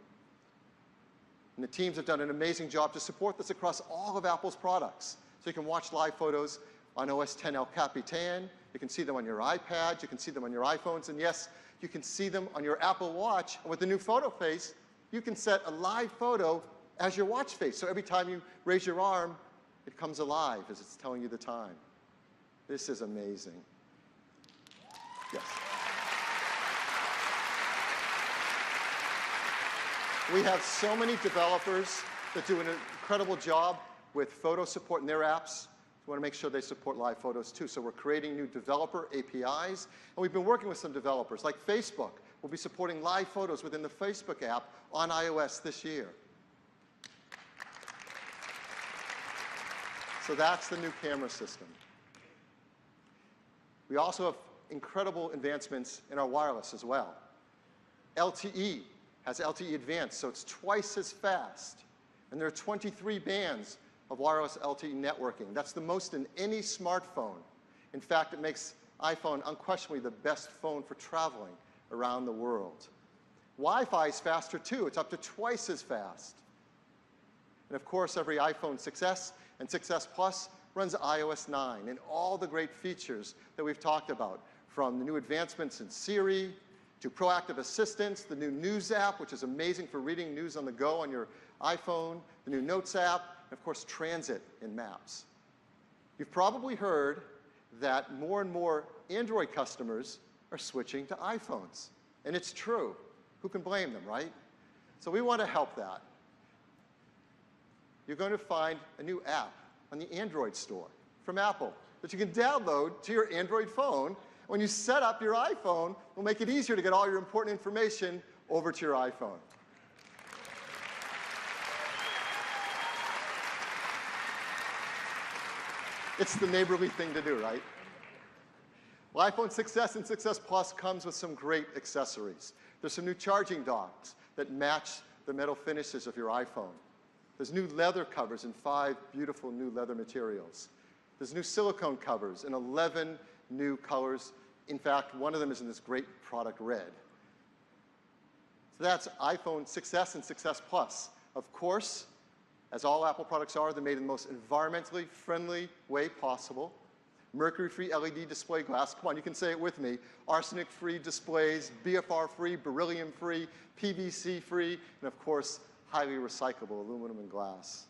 And the teams have done an amazing job to support this across all of Apple's products. So you can watch live photos on OS X El Capitan. You can see them on your iPads. You can see them on your iPhones. And yes, you can see them on your Apple Watch. And with the new photo face, you can set a live photo as your watch face. So every time you raise your arm, it comes alive as it's telling you the time. This is amazing. Yes. We have so many developers that do an incredible job with photo support in their apps. We want to make sure they support live photos too. So we're creating new developer APIs. And we've been working with some developers, like Facebook. We'll be supporting live photos within the Facebook app on iOS this year. So that's the new camera system. We also have incredible advancements in our wireless as well. LTE has LTE Advanced, so it's twice as fast. And there are 23 bands of wireless LTE networking. That's the most in any smartphone. In fact, it makes iPhone unquestionably the best phone for traveling around the world. Wi-Fi is faster too. It's up to twice as fast. And of course, every iPhone 6s and 6s Plus runs iOS 9 and all the great features that we've talked about, from the new advancements in Siri to proactive assistance, the new News app, which is amazing for reading news on the go on your iPhone, the new Notes app, and of course, Transit and Maps. You've probably heard that more and more Android customers are switching to iPhones. And it's true. Who can blame them, right? So we want to help that. You're going to find a new app on the Android store from Apple that you can download to your Android phone. When you set up your iPhone, it'll make it easier to get all your important information over to your iPhone. It's the neighborly thing to do, right? Well, iPhone 6s and 6s Plus comes with some great accessories. There's some new charging docks that match the metal finishes of your iPhone. There's new leather covers in 5 beautiful new leather materials. There's new silicone covers in 11 new colors. In fact, one of them is in this great product red. So that's iPhone 6s and 6s Plus. Of course, as all Apple products are, they're made in the most environmentally friendly way possible. Mercury-free LED display glass. Come on, you can say it with me. Arsenic-free displays, BFR-free, beryllium-free, PVC-free, and of course, highly recyclable aluminum and glass.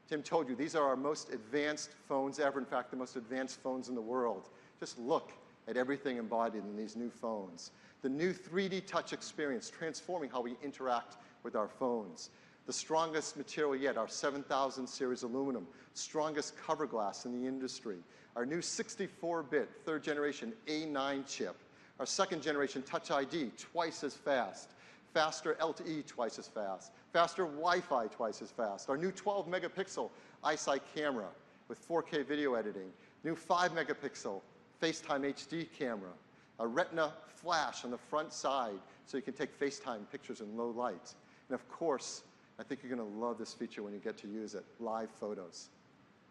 Tim told you, these are our most advanced phones ever. In fact, the most advanced phones in the world. Just look at everything embodied in these new phones. The new 3D touch experience, transforming how we interact with our phones. The strongest material yet, our 7000 series aluminum, strongest cover glass in the industry. Our new 64-bit, 3rd generation A9 chip. Our 2nd generation Touch ID, twice as fast. Faster LTE, twice as fast. Faster Wi-Fi, twice as fast. Our new 12-megapixel iSight camera with 4K video editing. New 5-megapixel FaceTime HD camera. A Retina flash on the front side so you can take FaceTime pictures in low light. And of course, I think you're going to love this feature when you get to use it, live photos.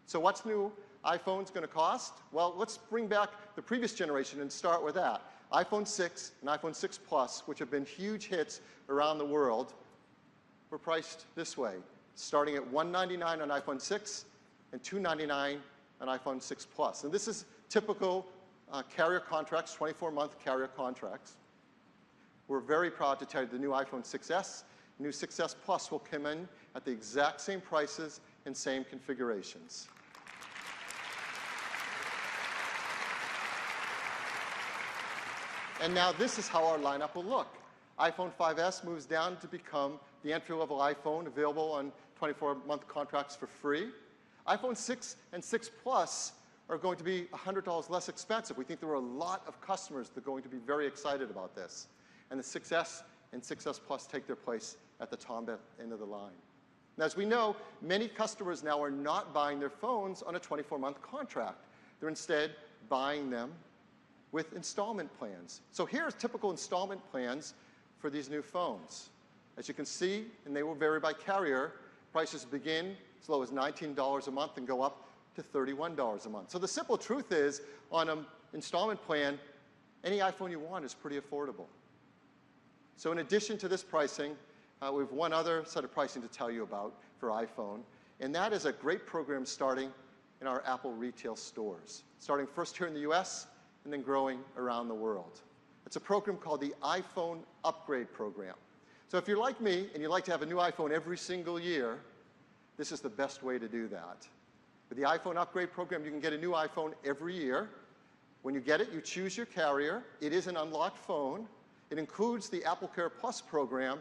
So what's new iPhone's going to cost? Well, let's bring back the previous generation and start with that. iPhone 6 and iPhone 6 Plus, which have been huge hits around the world, were priced this way, starting at $199 on iPhone 6 and $299 on iPhone 6 Plus. And this is typical carrier contracts, 24-month carrier contracts. We're very proud to tell you the new iPhone 6s, new 6s Plus will come in at the exact same prices and same configurations. And now this is how our lineup will look. iPhone 5s moves down to become the entry-level iPhone, available on 24-month contracts for free. iPhone 6 and 6 Plus are going to be $100 less expensive. We think there are a lot of customers that are going to be very excited about this. And the 6s and 6s Plus take their place at the top end of the line. Now, as we know, many customers now are not buying their phones on a 24-month contract. They're instead buying them with installment plans. So here's typical installment plans for these new phones. As you can see, and they will vary by carrier, prices begin as low as $19 a month and go up to $31 a month. So the simple truth is, on an installment plan, any iPhone you want is pretty affordable. So in addition to this pricing, we have one other set of pricing to tell you about for iPhone, and that is a great program starting in our Apple retail stores, starting first here in the US and then growing around the world. It's a program called the iPhone Upgrade Program. So if you're like me and you'd like to have a new iPhone every single year, this is the best way to do that. With the iPhone Upgrade Program, you can get a new iPhone every year. When you get it, you choose your carrier. It is an unlocked phone. It includes the AppleCare Plus program,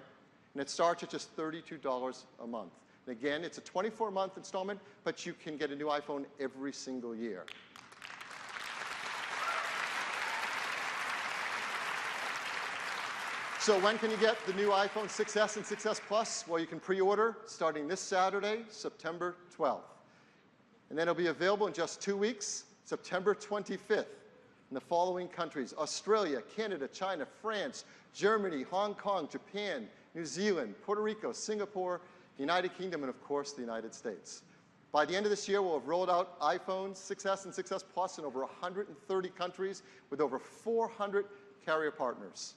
and it starts at just $32 a month. And again, it's a 24-month installment, but you can get a new iPhone every single year. So when can you get the new iPhone 6s and 6s Plus? Well, you can pre-order starting this Saturday, September 12th. And then it'll be available in just 2 weeks, September 25th, in the following countries: Australia, Canada, China, France, Germany, Hong Kong, Japan, New Zealand, Puerto Rico, Singapore, the United Kingdom, and of course, the United States. By the end of this year, we'll have rolled out iPhone 6s and 6s Plus in over 130 countries with over 400 carrier partners.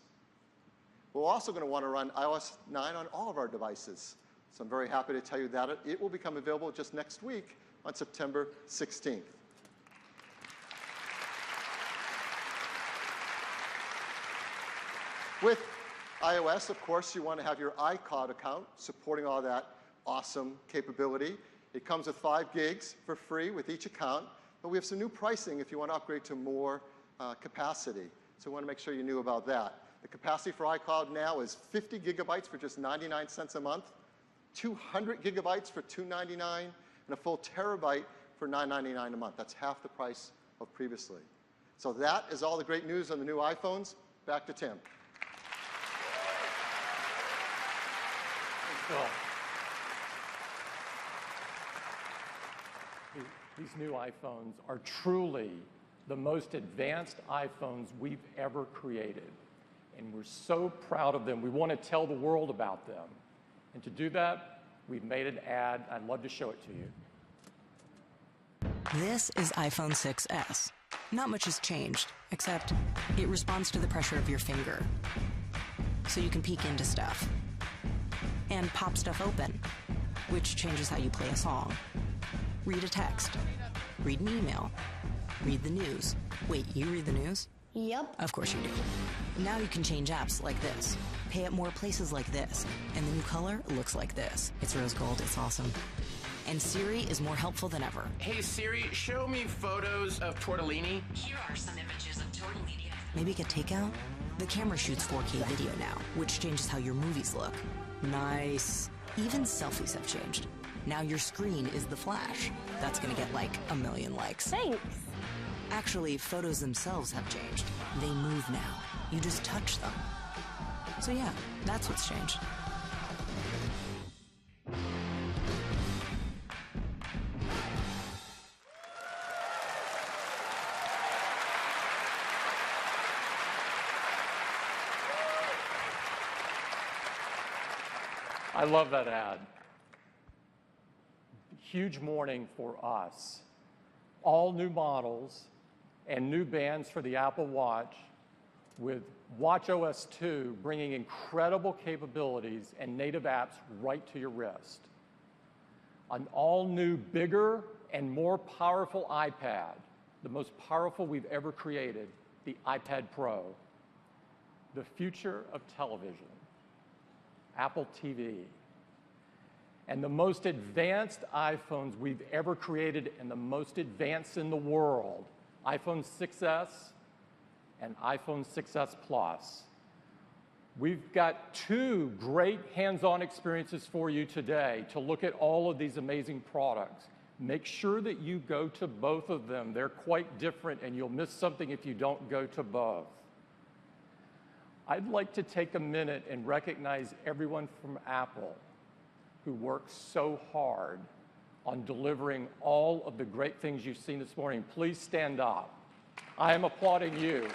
We're also going to want to run iOS 9 on all of our devices. So I'm very happy to tell you that it will become available just next week on September 16th. With iOS, of course, you want to have your iCloud account supporting all that awesome capability. It comes with 5 gigs for free with each account, but we have some new pricing if you want to upgrade to more capacity. So we want to make sure you knew about that. The capacity for iCloud now is 50 gigabytes for just 99 cents a month, 200 gigabytes for $2.99, and a full terabyte for $9.99 a month. That's half the price of previously. So that is all the great news on the new iPhones. Back to Tim. Phil. These new iPhones are truly the most advanced iPhones we've ever created. And we're so proud of them. We want to tell the world about them. And to do that, we've made an ad. I'd love to show it to you. This is iPhone 6s. Not much has changed, except it responds to the pressure of your finger. So you can peek into stuff. And pop stuff open, which changes how you play a song. Read a text. Read an email. Read the news. Wait, you read the news? Yep. Of course you do. Now you can change apps like this. Pay at more places like this. And the new color looks like this. It's rose gold. It's awesome. And Siri is more helpful than ever. Hey Siri, show me photos of tortellini. Here are some images of tortellini. Maybe get takeout? The camera shoots 4K video now, which changes how your movies look. Nice. Even selfies have changed. Now your screen is the flash. That's gonna get like 1 million likes. Thanks. Actually, photos themselves have changed. They move now. You just touch them. So yeah, that's what's changed. I love that ad. Huge morning for us. All new models and new bands for the Apple Watch with watchOS 2 bringing incredible capabilities and native apps right to your wrist. An all-new, bigger and more powerful iPad, the most powerful we've ever created, the iPad Pro. The future of television. Apple TV, and the most advanced iPhones we've ever created and the most advanced in the world, iPhone 6s and iPhone 6s Plus. We've got 2 great hands-on experiences for you today to look at all of these amazing products. Make sure that you go to both of them. They're quite different and you'll miss something if you don't go to both. I'd like to take a minute and recognize everyone from Apple who worked so hard on delivering all of the great things you've seen this morning. Please stand up. I am applauding you.